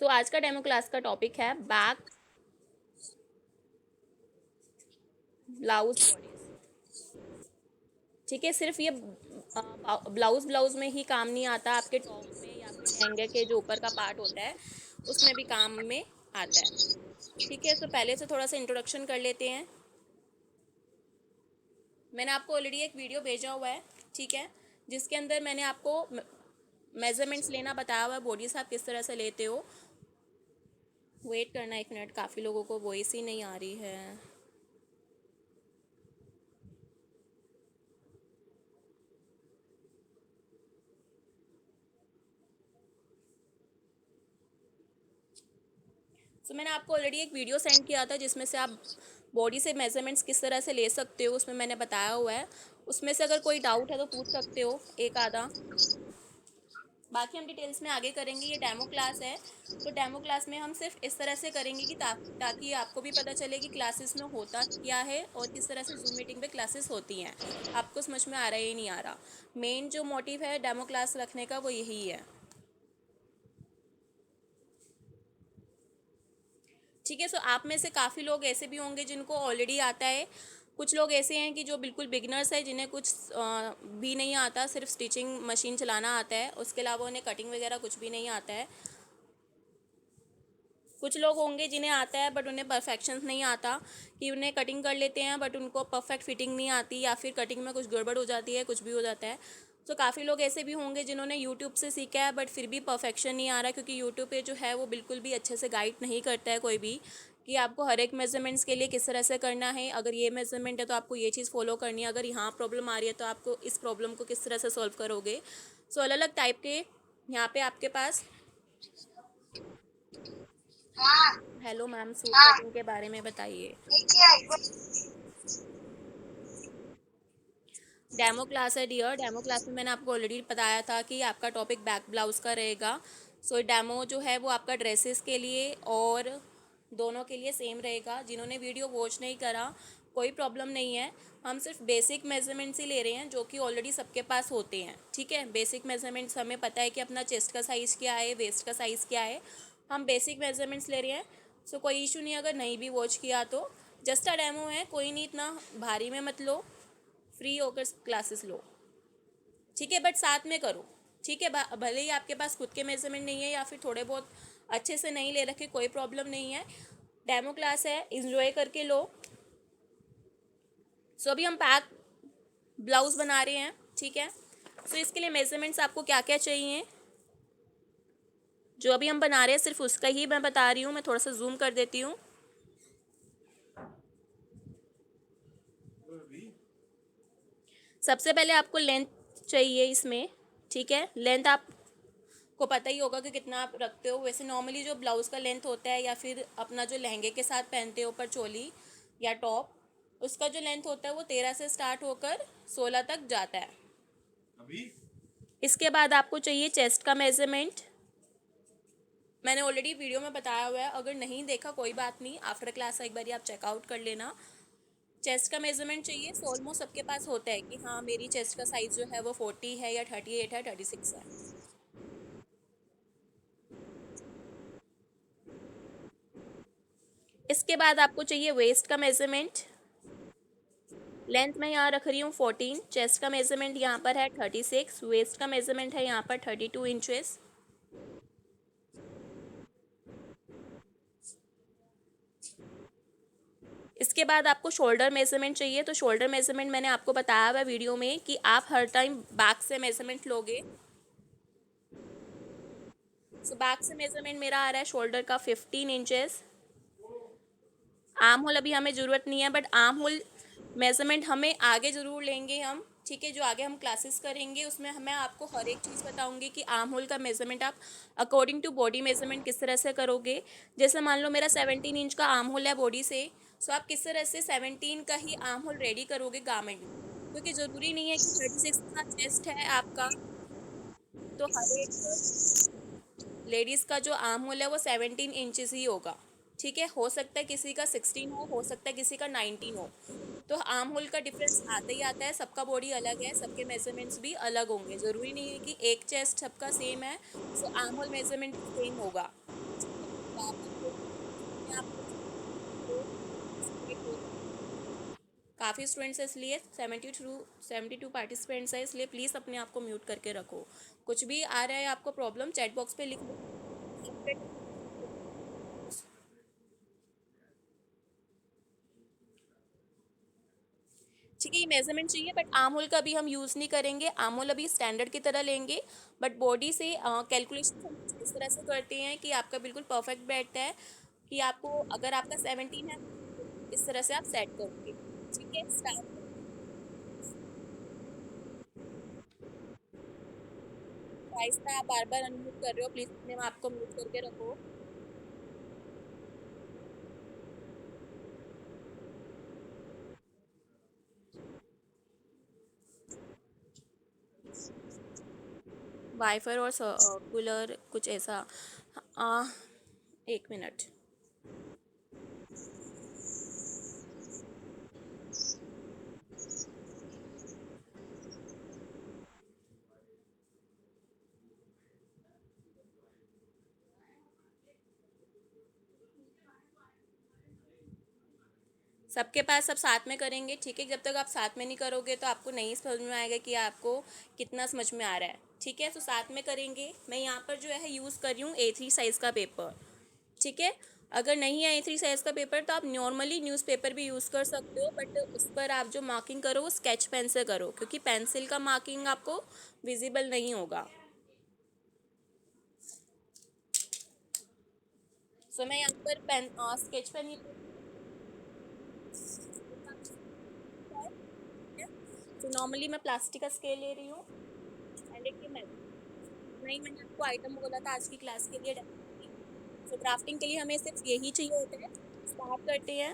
आज का demo class का टॉपिक है बैक ब्लाउज बॉडीज। ठीक है, सिर्फ ये ब्लाउज ब्लाउज में ही काम नहीं आता, आपके टॉप में या फिर लहंगे के जो ऊपर का पार्ट होता है उसमें भी काम में आता है। ठीक है, पहले से थोड़ा सा इंट्रोडक्शन कर लेते हैं। मैंने आपको ऑलरेडी एक वीडियो भेजा हुआ है, ठीक है, जिसके अंदर मैंने आपको मेजरमेंट्स लेना बताया हुआ है, बॉडीज आप किस तरह से लेते हो। वेट करना एक मिनट, काफ़ी लोगों को वॉइस ही नहीं आ रही है। मैंने आपको ऑलरेडी एक वीडियो सेंड किया था जिसमें से आप बॉडी से मेजरमेंट्स किस तरह से ले सकते हो, उसमें मैंने बताया हुआ है। उसमें से अगर कोई डाउट है तो पूछ सकते हो एक आधा। बाकी हम डिटेल्स में आगे करेंगे। ये डेमो क्लास है, तो डेमो क्लास में हम सिर्फ इस तरह से करेंगे कि ताकि आपको भी पता चले कि क्लासेस में होता क्या है और किस तरह से जूम मीटिंग पे क्लासेस होती हैं। आपको समझ में आ रहा है या नहीं आ रहा। मेन जो मोटिव है डेमो क्लास रखने का वो यही है। ठीक है, आप में से काफ़ी लोग ऐसे भी होंगे जिनको ऑलरेडी आता है। कुछ लोग ऐसे हैं कि जो बिल्कुल बिगनर्स है, जिन्हें कुछ भी नहीं आता, सिर्फ स्टिचिंग मशीन चलाना आता है, उसके अलावा उन्हें कटिंग वगैरह कुछ भी नहीं आता है। कुछ लोग होंगे जिन्हें आता है बट उन्हें परफेक्शन नहीं आता, कि उन्हें कटिंग कर लेते हैं बट उनको परफेक्ट फिटिंग नहीं आती, या फिर कटिंग में कुछ गड़बड़ हो जाती है, कुछ भी हो जाता है। काफ़ी लोग ऐसे भी होंगे जिन्होंने यूट्यूब से सीखा है बट फिर भी परफेक्शन नहीं आ रहा, क्योंकि यूट्यूब पे जो है वो बिल्कुल भी अच्छे से गाइड नहीं करता है कोई भी, कि आपको हर एक मेजरमेंट्स के लिए किस तरह से करना है। अगर ये मेजरमेंट है तो आपको ये चीज़ फॉलो करनी है, अगर यहाँ प्रॉब्लम आ रही है तो आपको इस प्रॉब्लम को किस तरह से सॉल्व करोगे। अलग अलग टाइप के यहाँ पे आपके पास। हेलो मैम, सूट कटिंग के बारे में बताइए। डेमो क्लास है डियर। डेमो क्लास में मैंने आपको ऑलरेडी बताया था कि आपका टॉपिक बैक ब्लाउज का रहेगा। डेमो जो है वो आपका ड्रेसेस के लिए और दोनों के लिए सेम रहेगा। जिन्होंने वीडियो वॉच नहीं करा कोई प्रॉब्लम नहीं है, हम सिर्फ बेसिक मेजरमेंट्स ही ले रहे हैं जो कि ऑलरेडी सबके पास होते हैं। ठीक है, बेसिक मेजरमेंट्स हमें पता है कि अपना चेस्ट का साइज़ क्या है, वेस्ट का साइज़ क्या है, हम बेसिक मेजरमेंट्स ले रहे हैं। कोई इशू नहीं अगर नहीं भी वॉच किया तो। जस्ट अ डेमो है, कोई नहीं, इतना भारी में मत लो, फ्री होकर क्लासेस लो। ठीक है, बट साथ में करो। ठीक है, भले ही आपके पास खुद के मेजरमेंट नहीं है या फिर थोड़े बहुत अच्छे से नहीं ले रखे, कोई प्रॉब्लम नहीं है। डेमो क्लास है, इंजॉय करके लो। अभी हम पैक ब्लाउज बना रहे हैं। ठीक है, इसके लिए मेजरमेंट्स आपको क्या क्या चाहिए, जो अभी हम बना रहे हैं सिर्फ उसका ही मैं बता रही हूँ। मैं थोड़ा सा जूम कर देती हूँ। सबसे पहले आपको लेंथ चाहिए इसमें। ठीक है, लेंथ आपको पता ही होगा कि कितना आप रखते हो। वैसे नॉर्मली जो ब्लाउज का लेंथ होता है या फिर अपना जो लहंगे के साथ पहनते हो ऊपर चोली या टॉप, उसका जो लेंथ होता है वो 13 से स्टार्ट होकर 16 तक जाता है। अभी इसके बाद आपको चाहिए चेस्ट का मेजरमेंट। मैंने ऑलरेडी वीडियो में बताया हुआ है, अगर नहीं देखा कोई बात नहीं, आफ्टर क्लास एक बार आप चेकआउट कर लेना। चेस्ट का मेजरमेंट चाहिए। ऑलमोस्ट सबके पास होता है कि हाँ मेरी चेस्ट का साइज़ जो है वो 40 है या 38 है, 36 है। इसके बाद आपको चाहिए वेस्ट का मेजरमेंट। लेंथ मैं यहाँ रख रही हूँ 14, चेस्ट का मेजरमेंट यहाँ पर है 36, वेस्ट का मेजरमेंट है यहाँ पर 32 इंचेस। इसके बाद आपको शोल्डर मेजरमेंट चाहिए। तो शोल्डर मेजरमेंट मैंने आपको बताया हुआ वीडियो में कि आप हर टाइम बैक से मेजरमेंट लोगे। बैक से मेजरमेंट मेरा आ रहा है शोल्डर का 15 इंचेस। आर्म होल अभी हमें ज़रूरत नहीं है, बट आर्म होल मेजरमेंट हमें आगे ज़रूर लेंगे हम। ठीक है, जो आगे हम क्लासेस करेंगे उसमें मैं आपको हर एक चीज़ बताऊंगी कि आर्म होल का मेजरमेंट आप अकॉर्डिंग टू बॉडी मेजरमेंट किस तरह से करोगे। जैसे मान लो मेरा 17 इंच का आर्म होल है बॉडी से, आप किस तरह से 17 का ही आर्म होल रेडी करोगे गारमेंट में, क्योंकि ज़रूरी नहीं है कि 36 का चेस्ट है आपका तो हर एक लेडीज़ का जो आर्म होल है वो 17 इंचज़ ही होगा। ठीक है, हो सकता है किसी का 16 हो सकता है किसी का 19 हो। तो आर्म होल का डिफरेंस आता ही आता है। सबका बॉडी अलग है, सबके मेजरमेंट्स भी अलग होंगे। ज़रूरी नहीं है कि एक चेस्ट सबका सेम है आर्म होल मेजरमेंट सेम होगा। काफ़ी स्टूडेंट्स है इसलिए 72 पार्टिसिपेंट्स है, इसलिए प्लीज़ अपने आप को म्यूट करके रखो। कुछ भी आ रहा है आपको प्रॉब्लम, चैट बॉक्स पे लिख दो। ठीक है, ये मेजरमेंट चाहिए बट आर्म होल का भी हम यूज़ नहीं करेंगे, आर्म होल अभी स्टैंडर्ड की तरह लेंगे। बट बॉडी से कैलकुलेशन हम कुछ इस तरह से करते हैं कि आपका बिल्कुल परफेक्ट बैठता है, कि आपको अगर आपका 17 है इस तरह से आप सेट करोगे। ठीक है, स्टार्ट। आहिस्ता, आप बार बार अनम्यूट कर रहे हो, प्लीज़ अपने आप को म्यूट करके रखो। वाइफर और कूलर कुछ ऐसा। आ, 1 मिनट। सबके पास सब साथ में करेंगे, ठीक है। जब तक आप साथ में नहीं करोगे तो आपको नहीं समझ में आएगा कि आपको कितना समझ में आ रहा है। ठीक है, तो साथ में करेंगे। मैं यहाँ पर जो है यूज़ कर रही हूँ A3 साइज़ का पेपर। ठीक है, अगर नहीं है A3 साइज़ का पेपर तो आप नॉर्मली न्यूज़पेपर भी यूज़ कर सकते हो, बट उस पर आप जो मार्किंग करो वो स्केच पेन से करो, क्योंकि पेंसिल का मार्किंग आपको विजिबल नहीं होगा। सो मैं यहाँ पर पेन स्केच पेन, तो नॉर्मली मैं प्लास्टिक का स्केल ले रही हूँ। एंड देखिए, नहीं, मैंने आपको आइटम बोला था आज की क्लास के लिए। तो ड्राफ्टिंग के लिए हमें सिर्फ यही चाहिए होता है। स्टार्ट करते हैं।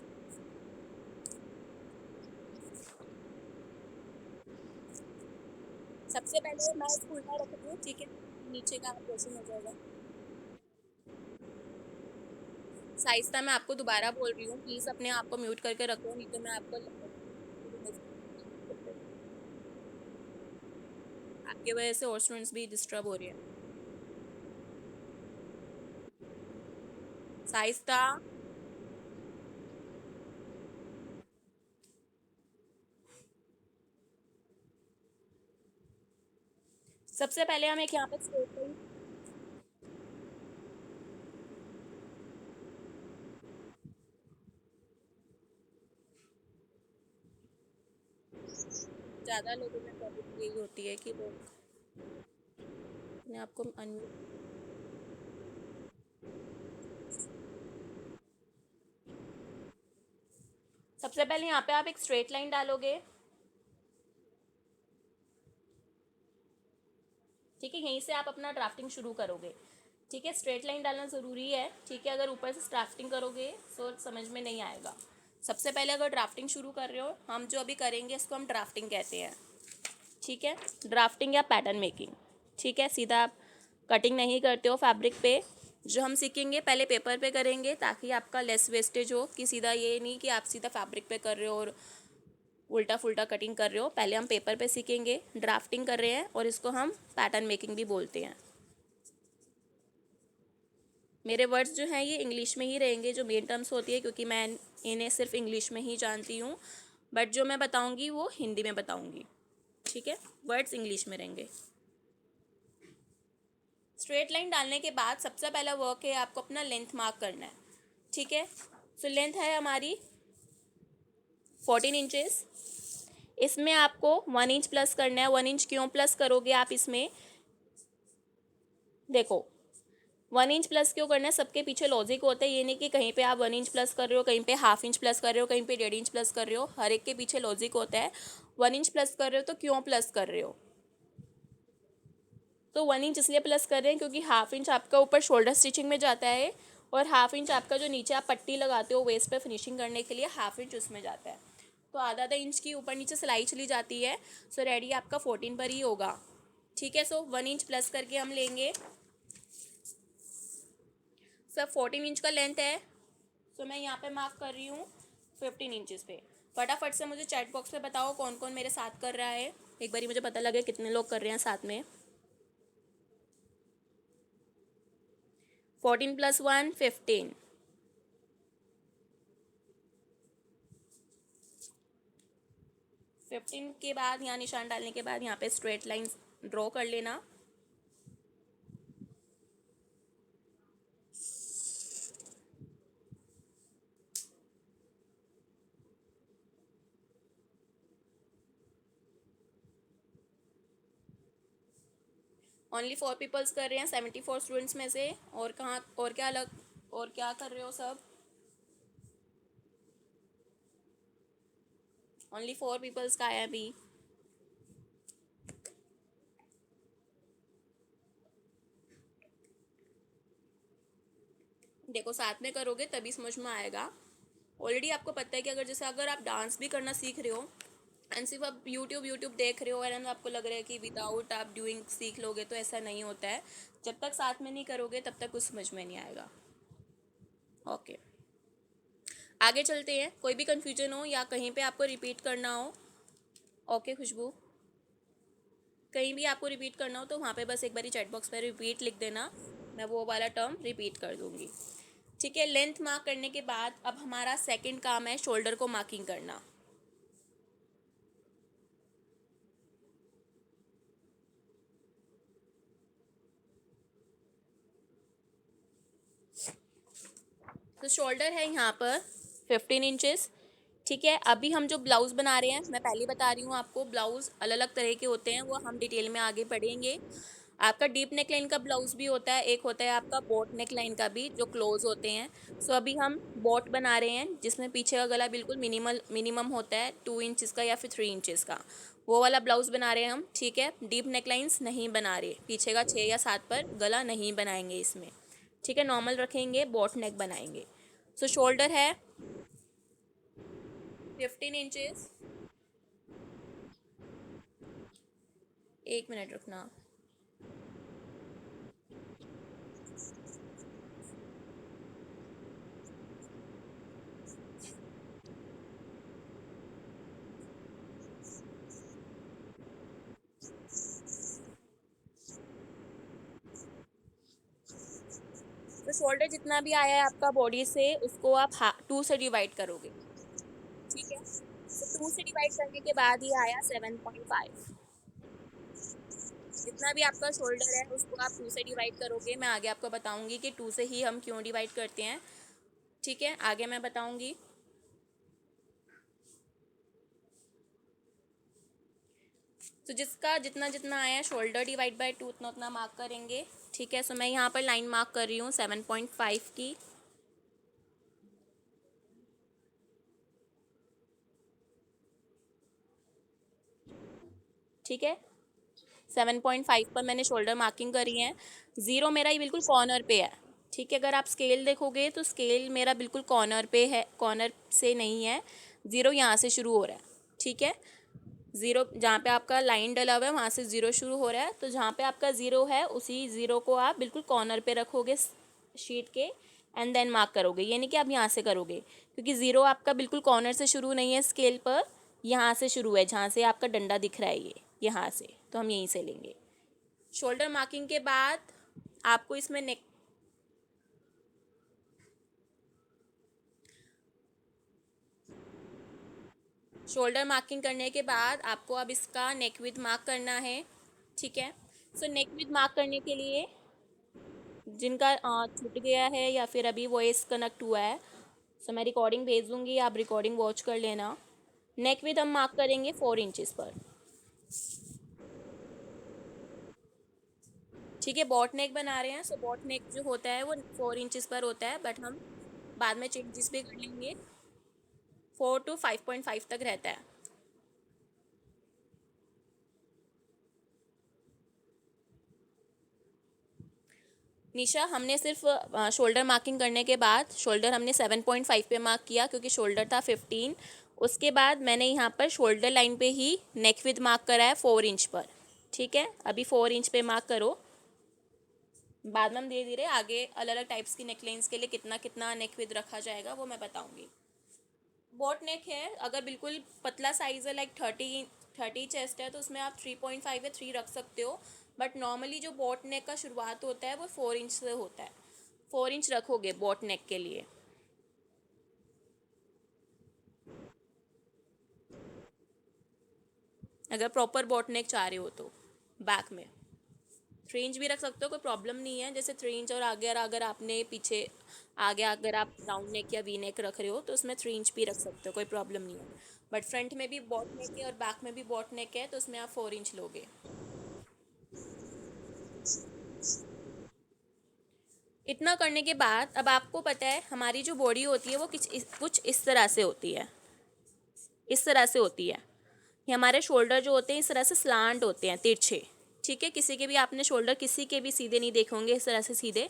सबसे पहले मैं इसको उल्टा रख रही हूँ, ठीक है। नीचे का पोर्शन हो जाएगा। साइस्ता, मैं आपको दोबारा बोल रही हूँ, प्लीज़ अपने आप को म्यूट करके रखो, नहीं तो मैं आपको आपकी वजह से और स्टूडेंट्स भी डिस्टर्ब हो रही है। साइस्ता, सबसे पहले हम एक यहाँ पर स्ट्रेट लाइन, ज़्यादा लोगों में प्रॉब्लम यही होती है कि लोग अपने आप को अनम्यूट। सबसे पहले यहाँ पे आप एक स्ट्रेट लाइन डालोगे। ठीक है, यहीं से आप अपना ड्राफ्टिंग शुरू करोगे। ठीक है, स्ट्रेट लाइन डालना ज़रूरी है। ठीक है, अगर ऊपर से ड्राफ्टिंग करोगे तो समझ में नहीं आएगा। सबसे पहले अगर ड्राफ्टिंग शुरू कर रहे हो, हम जो अभी करेंगे इसको हम ड्राफ्टिंग कहते हैं। ठीक है, ड्राफ्टिंग या पैटर्न मेकिंग। ठीक है, सीधा आप कटिंग नहीं करते हो फैब्रिक पे। जो हम सीखेंगे पहले पेपर पे करेंगे, ताकि आपका लेस वेस्टेज हो, कि सीधा ये नहीं कि आप सीधा फैब्रिक पे कर रहे हो और उल्टा फुल्टा कटिंग कर रहे हो। पहले हम पेपर पे सीखेंगे, ड्राफ्टिंग कर रहे हैं, और इसको हम पैटर्न मेकिंग भी बोलते हैं। मेरे वर्ड्स जो हैं ये इंग्लिश में ही रहेंगे, जो मेन टर्म्स होती है, क्योंकि मैं इन्हें सिर्फ इंग्लिश में ही जानती हूँ। बट जो मैं बताऊँगी वो हिंदी में बताऊँगी। ठीक है, वर्ड्स इंग्लिश में रहेंगे। स्ट्रेट लाइन डालने के बाद सबसे पहला वर्क है आपको अपना लेंथ मार्क करना है। ठीक है, सो लेंथ है हमारी 14 इंचेस। इसमें आपको 1 इंच प्लस करना है। 1 इंच क्यों प्लस करोगे आप इसमें, देखो 1 इंच प्लस क्यों करना है, सबके पीछे लॉजिक होता है। ये नहीं कि कहीं पे आप 1 इंच प्लस कर रहे हो, कहीं पे हाफ इंच प्लस कर रहे हो, कहीं पे 1.5 इंच प्लस कर रहे हो। हर एक के पीछे लॉजिक होता है। 1 इंच प्लस कर रहे हो तो क्यों प्लस कर रहे हो, तो 1 इंच इसलिए प्लस कर रहे हैं क्योंकि हाफ इंच आपका ऊपर शोल्डर स्टिचिंग में जाता है, और हाफ इंच आपका जो नीचे आप पट्टी लगाते हो वेस्ट पे फिनिशिंग करने के लिए, हाफ इंच उसमें जाता है। तो आधा आधा इंच की ऊपर नीचे सिलाई चली जाती है। सो रेडी आपका 14 पर ही होगा। ठीक है, सो 1 इंच प्लस करके हम लेंगे। सब 14 इंच का लेंथ है। सो मैं यहाँ पे मार्क कर रही हूँ 15 इंचज़ पे। फटाफट से मुझे चैट बॉक्स पे बताओ कौन कौन मेरे साथ कर रहा है, एक बारी मुझे पता लगे कितने लोग कर रहे हैं साथ में। 14 + 1 15। 15 के बाद यहाँ निशान डालने के बाद यहाँ पे स्ट्रेट लाइन ड्रॉ कर लेना। ओनली 4 पीपल्स कर रहे हैं 74 स्टूडेंट्स में से। और कहाँ और क्या अलग और क्या कर रहे हो सब? ओनली 4 पीपल्स का है अभी। देखो साथ में करोगे तभी समझ में आएगा। ऑलरेडी आपको पता है कि अगर आप डांस भी करना सीख रहे हो एंड सिर्फ आप यूट्यूब देख रहे हो एंड आपको लग रहा है कि विदाउट आप डूइंग सीख लोगे, तो ऐसा नहीं होता है। जब तक साथ में नहीं करोगे तब तक कुछ समझ में नहीं आएगा। ओके, आगे चलते हैं। कोई भी कन्फ्यूजन हो या कहीं पे आपको रिपीट करना हो। ओके खुशबू, कहीं भी आपको रिपीट करना हो तो वहाँ पे बस एक बारी चैट बॉक्स में रिपीट लिख देना, मैं वो वाला टर्म रिपीट कर दूँगी। ठीक है, लेंथ मार्क करने के बाद अब हमारा सेकंड काम है शोल्डर को मार्किंग करना। तो शोल्डर है यहाँ पर 15 इंचेस। ठीक है, अभी हम जो ब्लाउज़ बना रहे हैं, मैं पहले बता रही हूँ आपको, ब्लाउज़ अलग अलग तरह के होते हैं, वो हम डिटेल में आगे पढ़ेंगे। आपका डीप नेक लाइन का ब्लाउज़ भी होता है, एक होता है आपका बोट नेक लाइन का भी, जो क्लोज होते हैं। सो अभी हम बोट बना रहे हैं जिसमें पीछे का गला बिल्कुल मिनिमम होता है 2 इंचज़ का या फिर 3 इंचज़ का, वो वाला ब्लाउज़ बना रहे हैं हम। ठीक है, डीप नेक लाइन्स नहीं बना रहे, पीछे का 6 या 7 पर गला नहीं बनाएंगे इसमें। ठीक है, नॉर्मल रखेंगे, बोट नेक बनाएंगे। सो शोल्डर है 15 इंचेस। 1 मिनट रुकना। तो शोल्डर जितना भी आया है आपका बॉडी से, उसको आप 2 से डिवाइड करोगे। ठीक है, तो 2 से डिवाइड करने के बाद ये आया 7.5। जितना भी आपका शोल्डर है उसको आप 2 से डिवाइड करोगे। मैं आगे आपको बताऊंगी कि 2 से ही हम क्यों डिवाइड करते हैं। ठीक है, आगे मैं बताऊंगी। तो जिसका जितना जितना आया शोल्डर डिवाइड बाय 2 उतना उतना मार्क करेंगे। ठीक है, सो मैं यहाँ पर लाइन मार्क कर रही हूँ 7.5 की। ठीक है, 7.5 पर मैंने शोल्डर मार्किंग करी है। ज़ीरो मेरा ये बिल्कुल कॉर्नर पे है। ठीक है, अगर आप स्केल देखोगे तो स्केल मेरा बिल्कुल कॉर्नर पे है, कॉर्नर से नहीं है। ज़ीरो यहाँ से शुरू हो रहा है। ठीक है, ज़ीरो जहाँ पे आपका लाइन डला हुआ है वहाँ से ज़ीरो शुरू हो रहा है। तो जहाँ पे आपका ज़ीरो है उसी ज़ीरो को आप बिल्कुल कॉर्नर पे रखोगे शीट के एंड देन मार्क करोगे। ये नहीं कि आप यहाँ से करोगे, क्योंकि ज़ीरो आपका बिल्कुल कॉर्नर से शुरू नहीं है स्केल पर, यहाँ से शुरू है, जहाँ से आपका डंडा दिख रहा है ये, यहाँ से, तो हम यहीं से लेंगे। शोल्डर मार्किंग के बाद आपको इसमें नेक शोल्डर मार्किंग करने के बाद आपको अब इसका नेक विड्थ मार्क करना है। ठीक है, सो नेक विड्थ मार्क करने के लिए जिनका छूट गया है या फिर अभी वॉइस कनेक्ट हुआ है, सो मैं रिकॉर्डिंग भेज दूंगी, आप रिकॉर्डिंग वॉच कर लेना। नेक विड्थ हम मार्क करेंगे 4 इंचज़ पर। ठीक है, बॉट नेक बना रहे हैं, सो बॉट नेक जो होता है वो 4 इंचज़ पर होता है, बट हम बाद में चेंजेस भी कर लेंगे। 4 to 5.5 तक रहता है। निशा, हमने सिर्फ शोल्डर मार्किंग करने के बाद शोल्डर हमने 7.5 पे मार्क किया क्योंकि शोल्डर था 15। उसके बाद मैंने यहाँ पर शोल्डर लाइन पे ही नेक विथ मार्क करा है 4 इंच पर। ठीक है, अभी 4 इंच पे मार्क करो। बाद में हम धीरे धीरे आगे अलग अलग टाइप्स की नेकलाइंस के लिए कितना कितना नेक विथ रखा जाएगा वो मैं बताऊँगी। बोट नेक है, अगर बिल्कुल पतला साइज है लाइक 30 चेस्ट है तो उसमें आप 3.5 या 3 रख सकते हो। बट नॉर्मली जो बोट नेक का शुरुआत होता है वो 4 इंच से होता है। 4 इंच रखोगे बॉट नेक के लिए। अगर प्रॉपर बॉट नेक चाह रहे हो तो बैक में 3 इंच भी रख सकते हो, कोई प्रॉब्लम नहीं है। जैसे 3 इंच और आगे, अगर आपने पीछे आगे अगर आप राउंड नेक या वी नेक रख रहे हो तो उसमें 3 इंच भी रख सकते हो, कोई प्रॉब्लम नहीं है। बट फ्रंट में भी बॉट नेक है और बैक में भी बॉट नेक है, तो उसमें आप 4 इंच लोगे। इतना करने के बाद अब आपको पता है हमारी जो बॉडी होती है वो कुछ इस तरह से होती है, इस तरह से होती है। ये हमारे शोल्डर जो होते हैं इस तरह से स्लांट होते हैं, तिरछे। ठीक है, किसी के भी आपने शोल्डर किसी के भी सीधे नहीं देखे होंगे इस तरह से सीधे,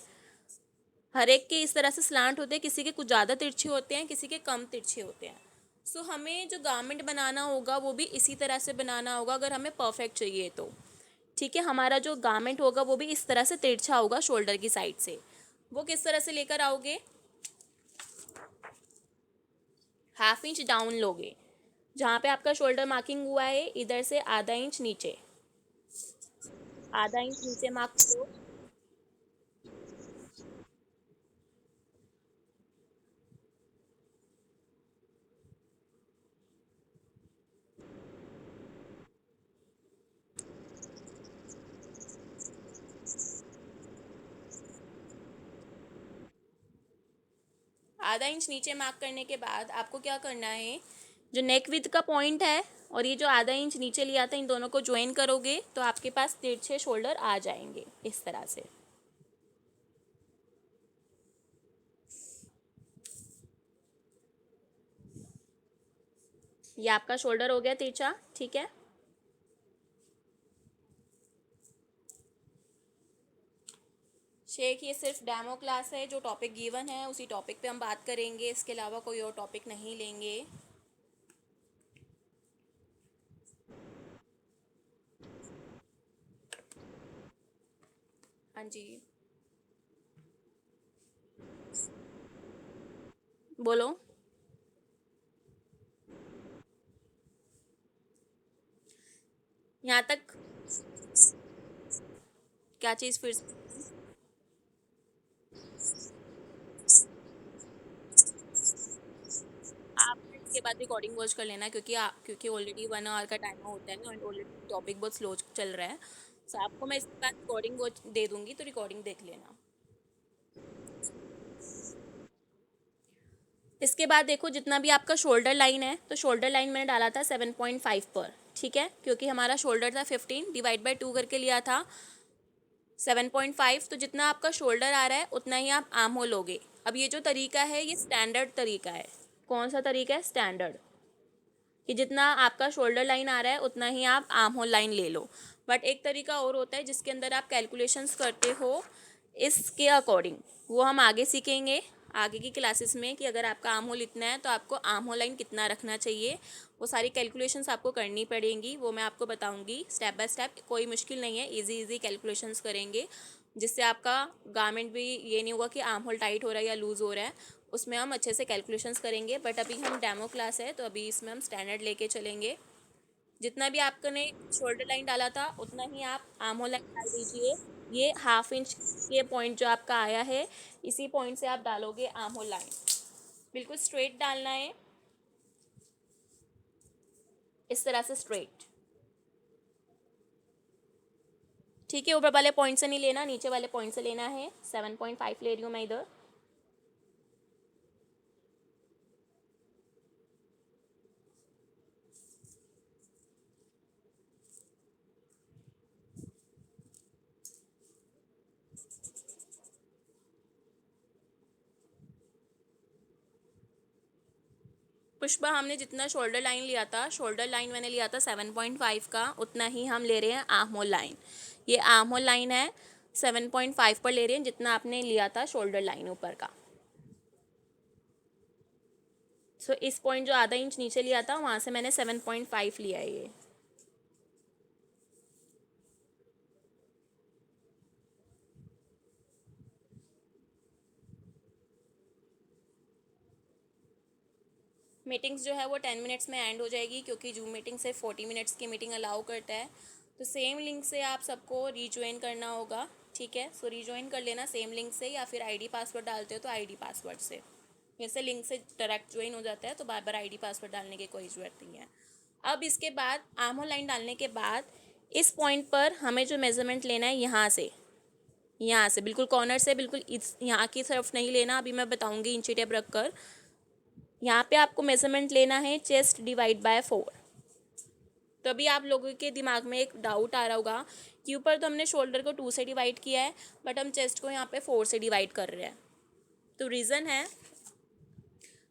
हर एक के इस तरह से स्लांट होते हैं। किसी के कुछ ज़्यादा तिरछे होते हैं, किसी के कम तिरछे होते हैं। सो हमें जो गारमेंट बनाना होगा वो भी इसी तरह से बनाना होगा अगर हमें परफेक्ट चाहिए तो। ठीक है, हमारा जो गारमेंट होगा वो भी इस तरह से तिरछा होगा शोल्डर की साइड से। वो किस तरह से लेकर आओगे, 1/2 इंच डाउन लोगे। जहाँ पे आपका शोल्डर मार्किंग हुआ है इधर से आधा इंच नीचे, आधा इंच नीचे मार्क करो। आधा इंच नीचे मार्क करने के बाद आपको क्या करना है, जो नेक विथ का पॉइंट है और ये जो आधा इंच नीचे लिया था इन दोनों को ज्वाइन करोगे तो आपके पास तिरछे शोल्डर आ जाएंगे इस तरह से। ये आपका शोल्डर हो गया तिरछा। ठीक है, शेख ये सिर्फ डेमो क्लास है, जो टॉपिक गिवन है उसी टॉपिक पे हम बात करेंगे, इसके अलावा कोई और टॉपिक नहीं लेंगे। हाँ जी, बोलो। यहाँ तक क्या चीज़ फिर से? आप इसके बाद रिकॉर्डिंग वॉच कर लेना, क्योंकि ऑलरेडी 1 आवर का टाइम होता है ना और ऑलरेडी टॉपिक बहुत स्लो चल रहा है। सो आपको मैं इसके बाद रिकॉर्डिंग वॉच दे दूंगी, तो रिकॉर्डिंग देख लेना। इसके बाद देखो जितना भी आपका शोल्डर लाइन है, तो शोल्डर लाइन मैंने डाला था 7.5 पर। ठीक है, क्योंकि हमारा शोल्डर था 15, डिवाइड बाई 2 करके लिया था 7.5। तो जितना आपका शोल्डर आ रहा है उतना ही आप आर्म होल लोगे। अब ये जो तरीका है ये स्टैंडर्ड तरीका है। कौन सा तरीका है? स्टैंडर्ड, कि जितना आपका शोल्डर लाइन आ रहा है उतना ही आप आर्म होल लाइन ले लो। बट एक तरीका और होता है जिसके अंदर आप कैलकुलेशंस करते हो इसके अकॉर्डिंग, वो हम आगे सीखेंगे आगे की क्लासेस में, कि अगर आपका आर्म होल इतना है तो आपको आर्म होल लाइन कितना रखना चाहिए। वो सारी कैलकुलेशंस आपको करनी पड़ेंगी, वो मैं आपको बताऊंगी स्टेप बाय स्टेप। कोई मुश्किल नहीं है, इजी इजी कैलकुलेशंस करेंगे जिससे आपका गारमेंट भी ये नहीं होगा कि आर्म होल टाइट हो रहा है या लूज़ हो रहा है। उसमें हम अच्छे से कैलकुलेशंस करेंगे। बट अभी हम डेमो क्लास है तो अभी इसमें हम स्टैंडर्ड लेके चलेंगे। जितना भी आपने शोल्डर लाइन डाला था उतना ही आप आर्म होल लाइन डाल दीजिए। ये 1/2 इंच ये पॉइंट जो आपका आया है, इसी पॉइंट से आप डालोगे आर्म होल लाइन। बिल्कुल स्ट्रेट डालना है, इस तरह से स्ट्रेट। ठीक है, ऊपर वाले पॉइंट से नहीं लेना, नीचे वाले पॉइंट से लेना है। 7.5 ले रही हूँ मैं इधर। पुष्पा, हमने जितना शोल्डर लाइन लिया था, शोल्डर लाइन मैंने लिया था 7.5 का, उतना ही हम ले रहे हैं आर्म होल लाइन। ये आर्म होल लाइन है, 7.5 पर ले रहे हैं जितना आपने लिया था शोल्डर लाइन ऊपर का। सो इस पॉइंट जो आधा इंच नीचे लिया था वहाँ से मैंने 7.5 लिया है ये। मीटिंग्स जो है वो 10 मिनट्स में एंड हो जाएगी, क्योंकि जूम मीटिंग सिर्फ 40 मिनट्स की मीटिंग अलाउ करता है। तो सेम लिंक से आप सबको रीज्वाइन करना होगा। ठीक है। सो रिजॉइन कर लेना सेम लिंक से, या फिर आईडी पासवर्ड डालते हो तो आईडी पासवर्ड से, वैसे लिंक से डायरेक्ट ज्वाइन हो जाता है तो बार बार आईडी पासवर्ड डालने की कोई ज़रूरत नहीं है। अब इसके बाद आर्म होल लाइन डालने के बाद इस पॉइंट पर हमें जो मेजरमेंट लेना है यहाँ से बिल्कुल कॉर्नर से, बिल्कुल इस यहाँ की तरफ नहीं लेना, अभी मैं बताऊंगी इंची टेप रख कर। यहाँ पे आपको मेजरमेंट लेना है चेस्ट डिवाइड बाय 4। तो अभी आप लोगों के दिमाग में एक डाउट आ रहा होगा कि ऊपर तो हमने शोल्डर को 2 से डिवाइड किया है, बट हम चेस्ट को यहाँ पे 4 से डिवाइड कर रहे हैं। तो रीज़न है,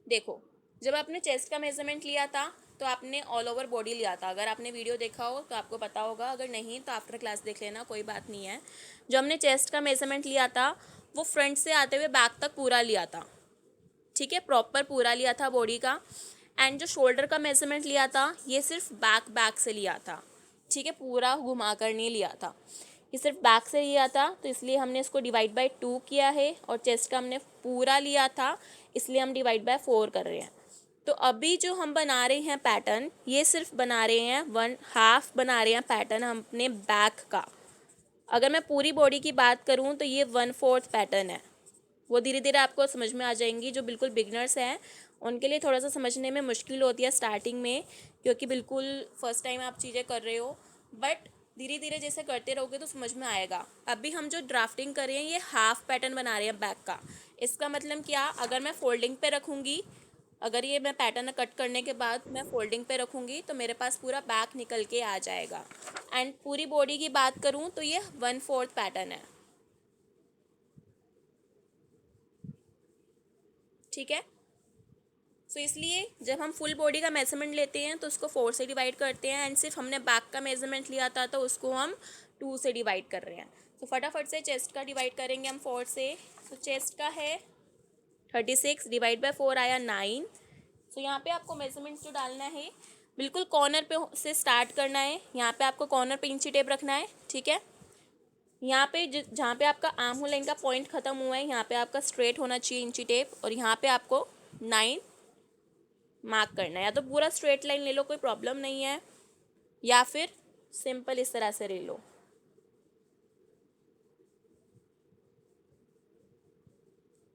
देखो, जब आपने चेस्ट का मेजरमेंट लिया था तो आपने ऑल ओवर बॉडी लिया था। अगर आपने वीडियो देखा हो तो आपको पता होगा, अगर नहीं तो आफ्टर क्लास देख लेना, कोई बात नहीं है। जो हमने चेस्ट का मेजरमेंट लिया था वो फ्रंट से आते हुए बैक तक पूरा लिया था, ठीक है, प्रॉपर पूरा लिया था बॉडी का। एंड जो शोल्डर का मेजरमेंट लिया था ये सिर्फ बैक से लिया था, ठीक है, पूरा घुमा कर नहीं लिया था, ये सिर्फ बैक से लिया था। तो इसलिए हमने इसको डिवाइड बाय 2 किया है, और चेस्ट का हमने पूरा लिया था इसलिए हम डिवाइड बाय 4 कर रहे हैं। तो अभी जो हम बना रहे हैं पैटर्न, ये सिर्फ बना रहे हैं 1/2 बना रहे हैं पैटर्न हम अपने बैक का। अगर मैं पूरी बॉडी की बात करूँ तो ये 1/4 पैटर्न है। वो धीरे धीरे आपको समझ में आ जाएंगी। जो बिल्कुल बिगनर्स हैं उनके लिए थोड़ा सा समझने में मुश्किल होती है स्टार्टिंग में, क्योंकि बिल्कुल फर्स्ट टाइम आप चीज़ें कर रहे हो, बट धीरे धीरे जैसे करते रहोगे तो समझ में आएगा। अभी हम जो ड्राफ्टिंग कर रहे हैं ये हाफ पैटर्न बना रहे हैं बैक का। इसका मतलब क्या, अगर मैं फोल्डिंग पे रखूँगी, अगर ये मैं पैटर्न कट करने के बाद मैं फोल्डिंग पे रखूँगी तो मेरे पास पूरा बैक निकल के आ जाएगा। एंड पूरी बॉडी की बात करूँ तो ये 1/4 पैटर्न है, ठीक है। सो इसलिए जब हम फुल बॉडी का मेजरमेंट लेते हैं तो उसको 4 से डिवाइड करते हैं, एंड सिर्फ हमने बैक का मेजरमेंट लिया था तो उसको हम 2 से डिवाइड कर रहे हैं। तो फटाफट से चेस्ट का डिवाइड करेंगे हम 4 से। तो चेस्ट का है 36 डिवाइड बाय 4 आया 9। सो यहाँ पे आपको मेजरमेंट जो डालना है बिल्कुल कॉर्नर पे से स्टार्ट करना है। यहाँ पे आपको कॉर्नर पे इंची टेप रखना है, ठीक है। यहाँ पे जहाँ पे आपका आर्म होल लाइन का पॉइंट खत्म हुआ है यहाँ पे आपका स्ट्रेट होना चाहिए इंची टेप, और यहाँ पे आपको 9 मार्क करना है। या तो पूरा स्ट्रेट लाइन ले लो, कोई प्रॉब्लम नहीं है, या फिर सिंपल इस तरह से ले लो,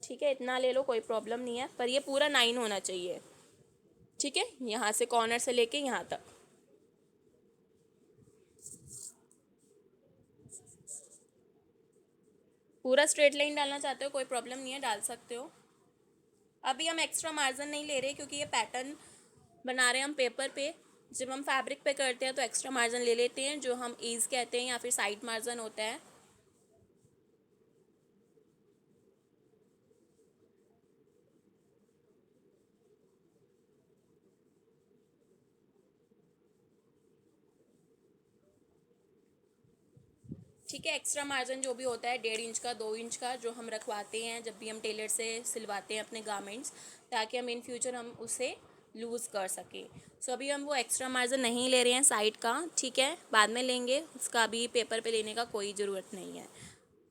ठीक है, इतना ले लो, कोई प्रॉब्लम नहीं है, पर ये पूरा 9 होना चाहिए, ठीक है, यहाँ से कॉर्नर से लेके यहाँ तक। पूरा स्ट्रेट लाइन डालना चाहते हो कोई प्रॉब्लम नहीं है, डाल सकते हो। अभी हम एक्स्ट्रा मार्जिन नहीं ले रहे क्योंकि ये पैटर्न बना रहे हैं हम पेपर पे। जब हम फैब्रिक पे करते हैं तो एक्स्ट्रा मार्जिन ले लेते हैं, जो हम ईज कहते हैं, या फिर साइड मार्जिन होता है। ठीक है, एक्स्ट्रा मार्जिन जो भी होता है 1.5 इंच का, 2 इंच का, जो हम रखवाते हैं जब भी हम टेलर से सिलवाते हैं अपने गारमेंट्स, ताकि हम इन फ्यूचर हम उसे लूज़ कर सकें। सो अभी हम वो एक्स्ट्रा मार्जिन नहीं ले रहे हैं साइड का, ठीक है, बाद में लेंगे उसका, अभी पेपर पे लेने का कोई ज़रूरत नहीं है,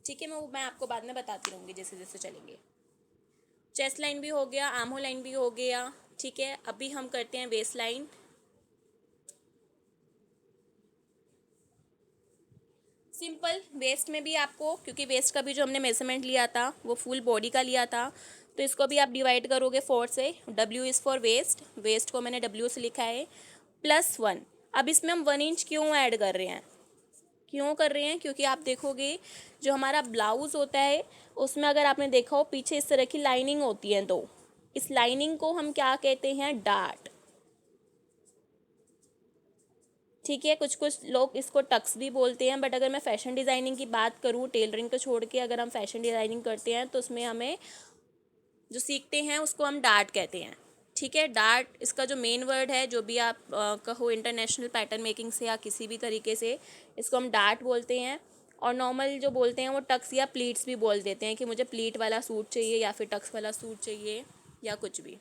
ठीक है। मैं आपको बाद में बताती रहूँगी जैसे जैसे चलेंगे। चेस्ट लाइन भी हो गया, आर्म होल लाइन भी हो गया, ठीक है। अभी हम करते हैं वेस्ट लाइन। सिंपल वेस्ट में भी आपको, क्योंकि वेस्ट का भी जो हमने मेजरमेंट लिया था वो फुल बॉडी का लिया था, तो इसको भी आप डिवाइड करोगे 4 से। W is for west, west को मैंने W से लिखा है, +1। अब इसमें हम 1 इंच क्यों ऐड कर रहे हैं, क्यों कर रहे हैं, क्योंकि आप देखोगे जो हमारा ब्लाउज़ होता है उसमें अगर आपने देखा हो पीछे इस तरह की लाइनिंग होती है, तो इस लाइनिंग को हम क्या कहते हैं, डार्ट, ठीक है। कुछ कुछ लोग इसको टक्स भी बोलते हैं, बट अगर मैं फ़ैशन डिज़ाइनिंग की बात करूँ, टेलरिंग को छोड़ के अगर हम फ़ैशन डिज़ाइनिंग करते हैं तो उसमें हमें जो सीखते हैं उसको हम डार्ट कहते हैं, ठीक है। डार्ट इसका जो मेन वर्ड है, जो भी आप कहो इंटरनेशनल पैटर्न मेकिंग से या किसी भी तरीके से, इसको हम डार्ट बोलते हैं। और नॉर्मल जो बोलते हैं वो टक्स या प्लीट्स भी बोल देते हैं कि मुझे प्लीट वाला सूट चाहिए या फिर टक्स वाला सूट चाहिए या कुछ भी।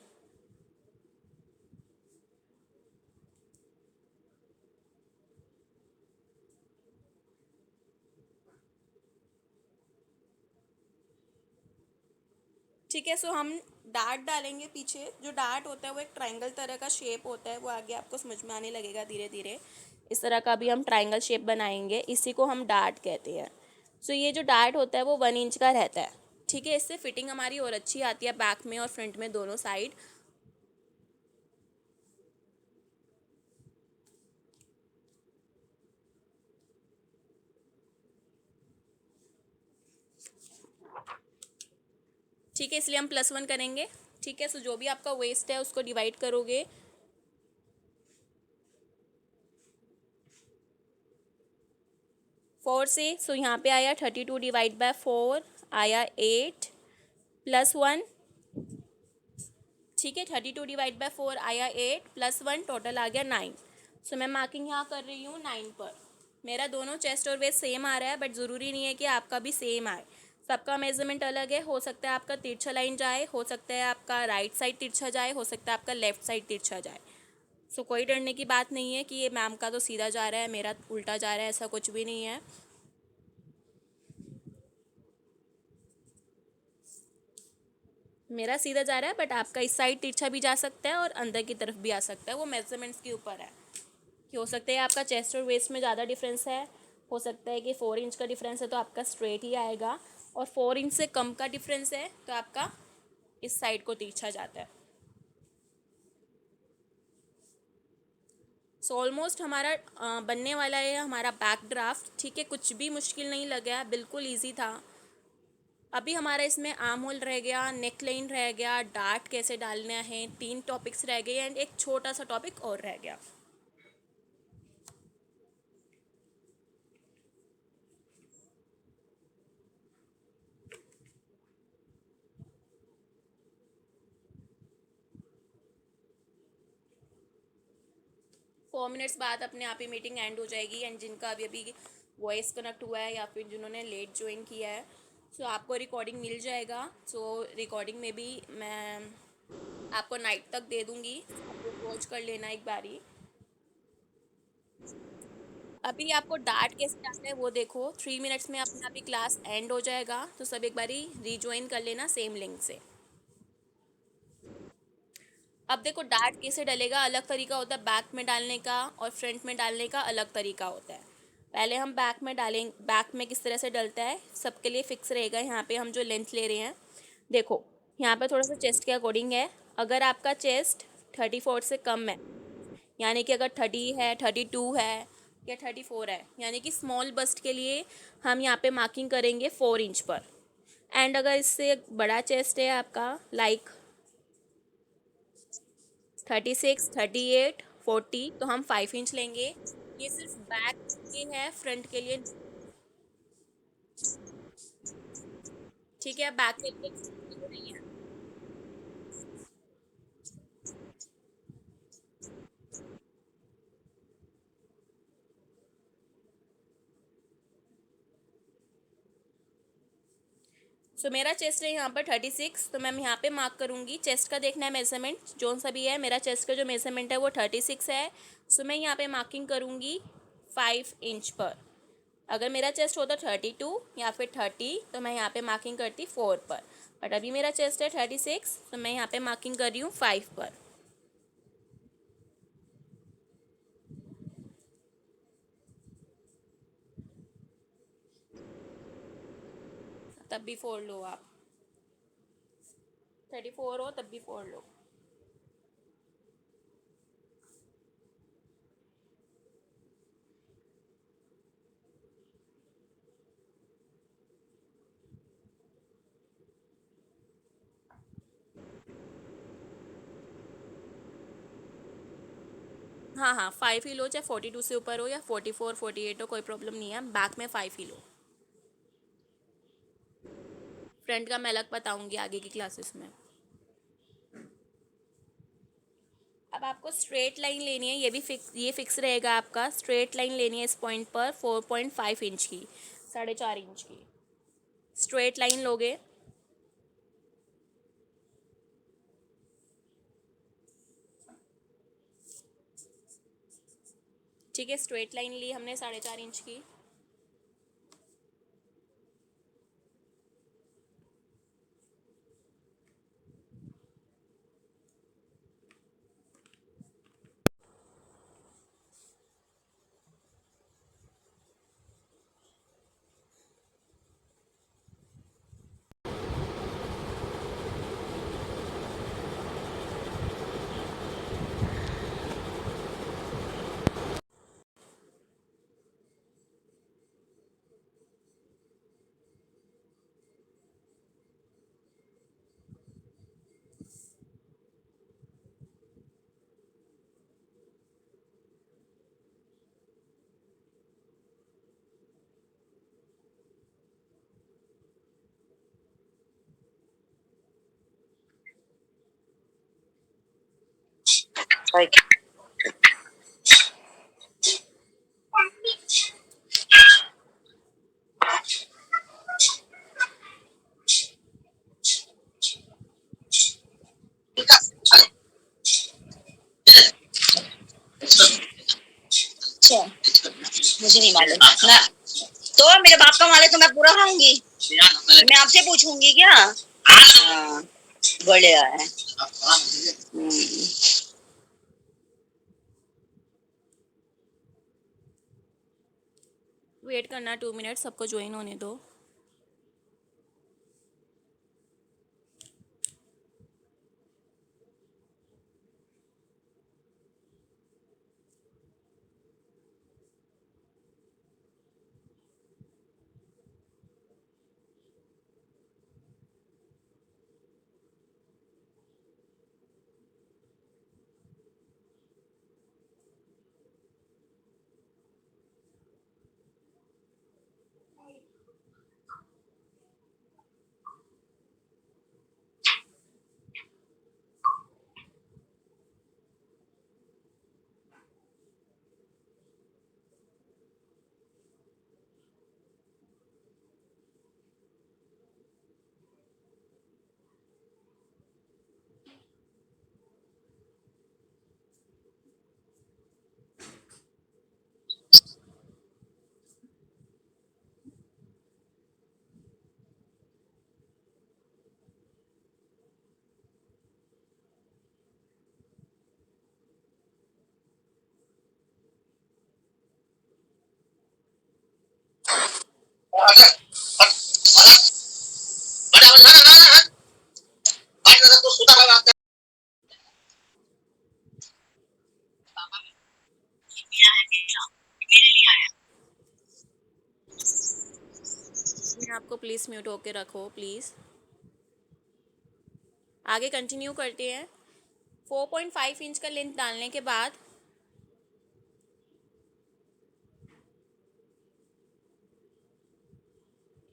ठीक है, सो हम डार्ट डालेंगे पीछे। जो डार्ट होता है वो एक ट्रायंगल तरह का शेप होता है, वो आगे आपको समझ में आने लगेगा धीरे धीरे। इस तरह का भी हम ट्रायंगल शेप बनाएंगे, इसी को हम डार्ट कहते हैं, सो ये जो डार्ट होता है वो 1 इंच का रहता है, ठीक है। इससे फिटिंग हमारी और अच्छी आती है बैक में और फ्रंट में दोनों साइड। ठीक है, इसलिए हम +1 करेंगे। ठीक है, सो जो भी आपका वेस्ट है उसको डिवाइड करोगे 4 से। सो यहाँ पे आया 32 डिवाइड बाय 4 आया 8 +1। ठीक है, 32 डिवाइड बाय 4 आया 8 +1 टोटल आ गया 9। सो मैं मार्किंग यहाँ कर रही हूँ 9 पर। मेरा दोनों चेस्ट और वेस्ट सेम आ रहा है, बट ज़रूरी नहीं है कि आपका भी सेम आए। सबका मेजरमेंट अलग है। हो सकता है आपका तिरछा लाइन जाए, हो सकता है आपका राइट साइड तिरछा जाए, हो सकता है आपका लेफ्ट साइड तिरछा जाए। सो कोई डरने की बात नहीं है कि ये मैम का तो सीधा जा रहा है, मेरा उल्टा जा रहा है, ऐसा कुछ भी नहीं है। मेरा सीधा जा रहा है, बट आपका इस साइड तिरछा भी जा सकता है और अंदर की तरफ भी आ सकता है। वो मेजरमेंट्स के ऊपर है कि हो सकता है आपका चेस्ट और वेस्ट में ज़्यादा डिफरेंस है। हो सकता है कि 4 इंच का डिफरेंस है तो आपका स्ट्रेट ही आएगा, और 4 इंच से कम का डिफरेंस है तो आपका इस साइड को तिरछा जाता है। सो ऑलमोस्ट हमारा बनने वाला है हमारा बैक ड्राफ्ट। ठीक है, कुछ भी मुश्किल नहीं लगा है, बिल्कुल ईजी था। अभी हमारा इसमें आर्म होल रह गया, नेक लाइन रह गया, डार्ट कैसे डालना है, 3 टॉपिक्स रह गए एंड एक छोटा सा टॉपिक और रह गया। फोर मिनट्स बाद अपने आप ही मीटिंग एंड हो जाएगी। एंड जिनका अभी अभी वॉइस कनेक्ट हुआ है या फिर जिन्होंने लेट ज्वाइन किया है, सो आपको रिकॉर्डिंग मिल जाएगा। सो रिकॉर्डिंग में भी मैं आपको नाइट तक दे दूँगी, आप लोग वॉच कर लेना एक बारी। अभी आपको डार्ट कैसे डालना है वो देखो, 3 मिनट्स में अपने आप ही क्लास एंड हो जाएगा। तो सब एक बारी रीज्वाइन कर लेना सेम लिंक से। अब देखो डार्ट कैसे डलेगा, अलग तरीका होता है बैक में डालने का और फ्रंट में डालने का अलग तरीका होता है। पहले हम बैक में डालें, बैक में किस तरह से डलता है सबके लिए फिक्स रहेगा। यहाँ पे हम जो लेंथ ले रहे हैं, देखो यहाँ पे थोड़ा सा चेस्ट के अकॉर्डिंग है। अगर आपका चेस्ट 34 से कम है, यानी कि अगर 30 है, 32 है या 34 है, यानी कि स्मॉल बस्ट के लिए हम यहाँ पे मार्किंग करेंगे 4 इंच पर। एंड अगर इससे बड़ा चेस्ट है आपका, लाइक 36, 38, 40, तो हम 5 इंच लेंगे। ये सिर्फ बैक के है, फ्रंट के लिए। ठीक है, बैक के लिए नहीं है। सो मेरा चेस्ट है यहाँ पर 36, तो मैम यहाँ पे मार्क करूँगी। चेस्ट का देखना है मेजरमेंट जो सा भी है, मेरा चेस्ट का जो मेजरमेंट है वो 36 है। सो मैं यहाँ पे मार्किंग करूँगी 5 इंच पर। अगर मेरा चेस्ट होता 32 या फिर 30 तो मैं यहाँ पे मार्किंग करती 4 पर, बट अभी मेरा चेस्ट है 36 तो मैं यहाँ पे मार्किंग कर रही हूँ 5 पर। तब भी फोड़ लो आप, 34 हो तब भी फोड़ लो। हाँ हाँ, 5 ही लो, चाहे 42 से ऊपर हो या 44, 48 हो, कोई प्रॉब्लम नहीं है। बैक में 5 ही लो। फ्रंट का मैं अलग बताऊंगी आगे की क्लासेस में। अब आपको स्ट्रेट लाइन लेनी है, ये फिक्स रहेगा आपका। स्ट्रेट लाइन लेनी है इस पॉइंट पर 4.5 इंच की, 4.5 इंच की स्ट्रेट लाइन लोगे। ठीक है, स्ट्रेट लाइन ली हमने 4.5 इंच की। Like, अच्छा, मुझे नहीं मालूम ना। तो मेरे बाप का माल है तो मैं पूरा खाऊंगी। मैं आपसे पूछूंगी क्या? हाँ, बढ़िया है। वेट करना 2 मिनट, सबको ज्वाइन होने दो। मैं आपको प्लीज़ म्यूट होके रखो प्लीज़। आगे कंटिन्यू करते हैं। 4.5 इंच का लेंथ डालने के बाद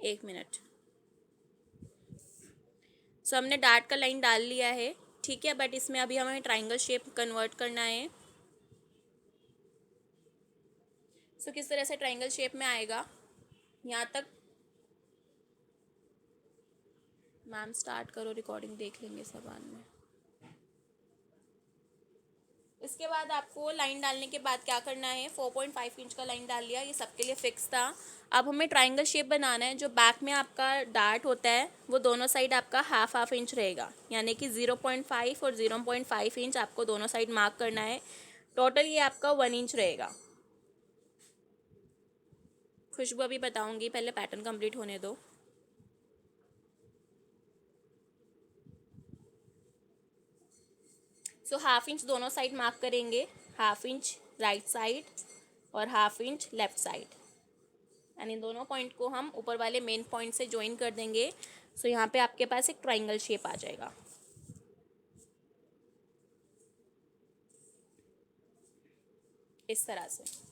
1 मिनट। सो हमने डार्ट का लाइन डाल लिया है, ठीक है, बट इसमें अभी हमें ट्राइंगल शेप कन्वर्ट करना है। सो किस तरह से ट्राइंगल शेप में आएगा, यहाँ तक। मैम स्टार्ट करो, रिकॉर्डिंग देख लेंगे सब बाद में। इसके बाद आपको लाइन डालने के बाद क्या करना है, 4.5 इंच का लाइन डाल लिया, ये सबके लिए फिक्स था। अब हमें ट्राइंगल शेप बनाना है। जो बैक में आपका डार्ट होता है वो दोनों साइड आपका हाफ इंच रहेगा, यानी कि 0.5 और 0.5 इंच आपको दोनों साइड मार्क करना है। टोटल ये आपका 1 इंच रहेगा। खुशबू अभी बताऊंगी, पहले पैटर्न कंप्लीट होने दो। सो हाफ इंच दोनों साइड मार्क करेंगे, हाफ इंच राइट साइड और half inch left side, and in दोनों पॉइंट को हम ऊपर वाले मेन पॉइंट से ज्वाइन कर देंगे। सो यहाँ पे आपके पास एक ट्राइंगल शेप आ जाएगा इस तरह से।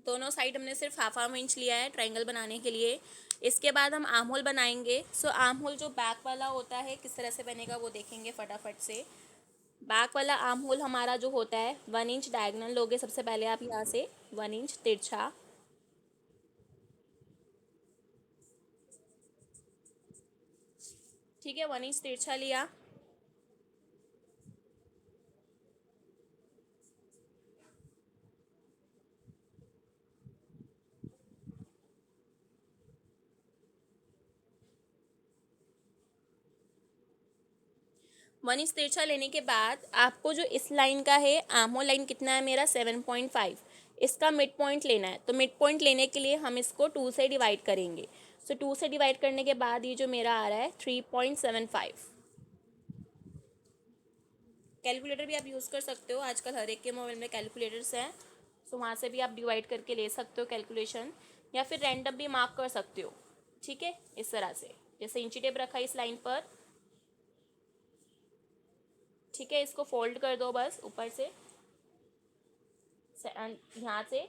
दोनों साइड हमने सिर्फ हाफ इंच लिया है ट्राइंगल बनाने के लिए। इसके बाद हम आर्म होल बनाएंगे। सो आर्म होल जो बैक वाला होता है किस तरह से बनेगा वो देखेंगे फटाफट से। बैक वाला आर्म होल हमारा जो होता है 1 इंच डायगोनल लोगे सबसे पहले आप यहाँ से, 1 इंच तिरछा, ठीक है, 1 इंच तिरछा लिया। 1 इंच तिरछा लेने के बाद आपको जो इस लाइन का है, आर्महोल लाइन कितना है मेरा 7.5, इसका मिड पॉइंट लेना है। तो मिड पॉइंट लेने के लिए हम इसको 2 से डिवाइड करेंगे। सो 2 से डिवाइड करने के बाद ये जो मेरा आ रहा है 3.75। कैलकुलेटर भी आप यूज़ कर सकते हो, आजकल हर एक के मोबाइल में कैलकुलेटर्स हैं। सो वहाँ से भी आप डिवाइड करके ले सकते हो कैलकुलेशन, या फिर रैंडम भी मार्क कर सकते हो। ठीक है, इस तरह से जैसे इंची टेप रखा है इस लाइन पर। ठीक है, इसको फोल्ड कर दो बस ऊपर से, यहाँ से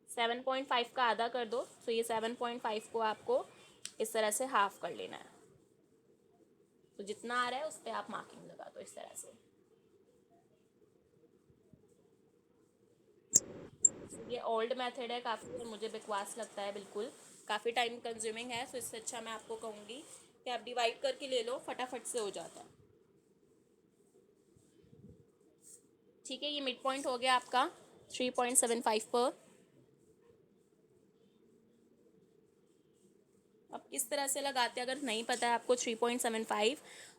7.5 का आधा कर दो। तो ये 7.5 को आपको इस तरह से हाफ कर लेना है। तो जितना आ रहा है उस पर आप मार्किंग लगा दो इस तरह से। ये ओल्ड मेथड है काफ़ी, और मुझे बकवास लगता है बिल्कुल, काफ़ी टाइम कंज्यूमिंग है। तो इससे अच्छा मैं आपको कहूँगी कि आप डिवाइड करके ले लो, फटाफट से हो जाता है। ठीक है, ये मिड पॉइंट हो गया आपका 3.75 पर। अब किस तरह से लगाते हैं अगर नहीं पता है आपको 3.75।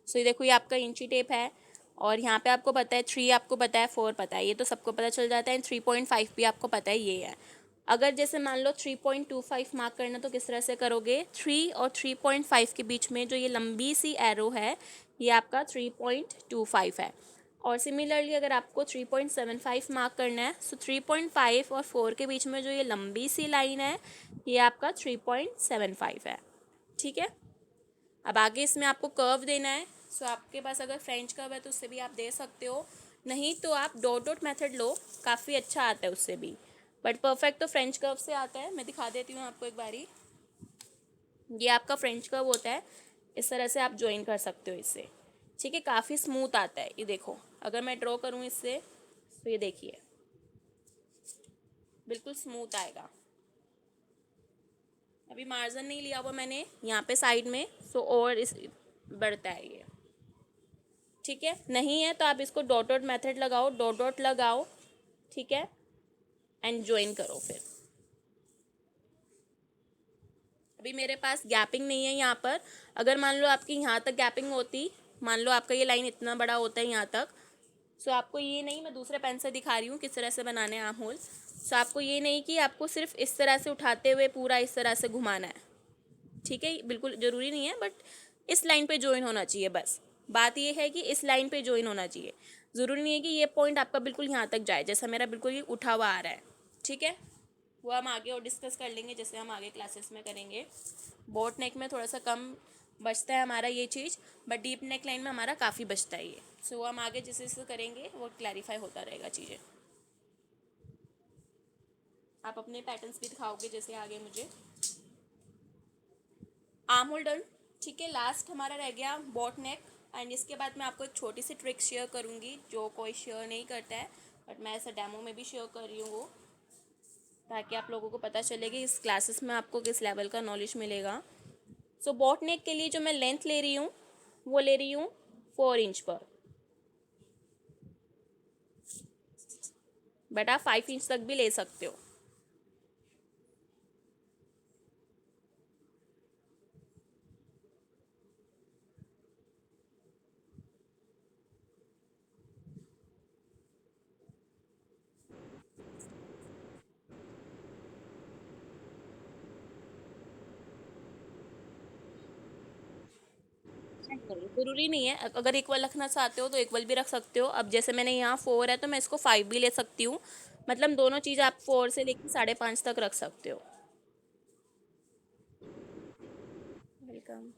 सो ये देखो, ये आपका इंची टेप है, और यहाँ पे आपको पता है 3, आपको पता है 4 पता है, ये तो सबको पता चल जाता है। 3.5 भी आपको पता है ये है। अगर जैसे मान लो 3.25 मार्क करना, तो किस तरह से करोगे, 3 और 3.5 के बीच में जो ये लंबी सी एरो है, ये आपका 3.25 है। और सिमिलरली अगर आपको 3.75 मार्क करना है, सो 3.5 और 4 के बीच में जो ये लंबी सी लाइन है, ये आपका 3.75 है। ठीक है, अब आगे इसमें आपको कर्व देना है। सो आपके पास अगर फ्रेंच कर्व है तो उससे भी आप दे सकते हो, नहीं तो आप डॉट डॉट मेथड लो, काफ़ी अच्छा आता है उससे भी। बट परफेक्ट तो फ्रेंच कर्व से आता है। मैं दिखा देती हूँ आपको एक बारी। ये आपका फ्रेंच कर्व होता है, इस तरह से आप ज्वाइन कर सकते हो इससे। ठीक है, काफ़ी स्मूथ आता है। ये देखो, अगर मैं ड्रॉ करूँ इससे, तो ये देखिए बिल्कुल स्मूथ आएगा। अभी मार्जिन नहीं लिया हुआ मैंने यहाँ पे साइड में, सो और इस बढ़ता है ये। ठीक है, नहीं है तो आप इसको डॉट डॉट मेथड लगाओ, डॉट डॉट लगाओ। ठीक है, एंड ज्वाइन करो फिर। अभी मेरे पास गैपिंग नहीं है यहाँ पर। अगर मान लो आपकी यहाँ तक गैपिंग होती, मान लो आपका ये लाइन इतना बड़ा होता है यहाँ तक, सो आपको ये नहीं, मैं दूसरे पेन से दिखा रही हूँ किस तरह से बनाने हैं आर्म होल। सो आपको ये नहीं कि आपको सिर्फ इस तरह से उठाते हुए पूरा इस तरह से घुमाना है। ठीक है, बिल्कुल ज़रूरी नहीं है, बट इस लाइन पे ज्वाइन होना चाहिए बस। बात ये है कि इस लाइन पे ज्वाइन होना चाहिए, ज़रूरी नहीं है कि ये पॉइंट आपका बिल्कुल यहाँ तक जाए, जैसा मेरा बिल्कुल ये उठा हुआ आ रहा है। ठीक है, वो हम आगे और डिस्कस कर लेंगे जैसे हम आगे क्लासेस में करेंगे। बोट नेक में थोड़ा सा कम बचता है हमारा ये चीज़, बट डीप नेक लाइन में हमारा काफ़ी बचता है ये। सो वो हम आगे जैसे जैसे करेंगे वो क्लैरिफाई होता रहेगा चीज़ें। आप अपने पैटर्न्स भी दिखाओगे जैसे आगे मुझे। Arm hole done. ठीक है, लास्ट हमारा रह गया बॉट नेक। एंड इसके बाद मैं आपको एक छोटी सी ट्रिक शेयर करूँगी जो कोई शेयर नहीं करता है, बट मैं ऐसा डेमो में भी शेयर कर रही हूँ वो, ताकि आप लोगों को पता चले कि इस क्लासेस में आपको किस लेवल का नॉलेज मिलेगा। सो बॉट नेक के लिए जो मैं लेंथ ले रही हूँ, वो ले रही हूँ 4 इंच पर, बट आप 5 इंच तक भी ले सकते हो। ज़रूरी नहीं है, अगर इक्वल रखना चाहते हो तो इक्वल भी रख सकते हो। अब जैसे मैंने यहाँ 4 है तो मैं इसको 5 भी ले सकती हूँ। मतलब दोनों चीज़ आप 4 से लेकर 5.5 तक रख सकते हो। वेलकम।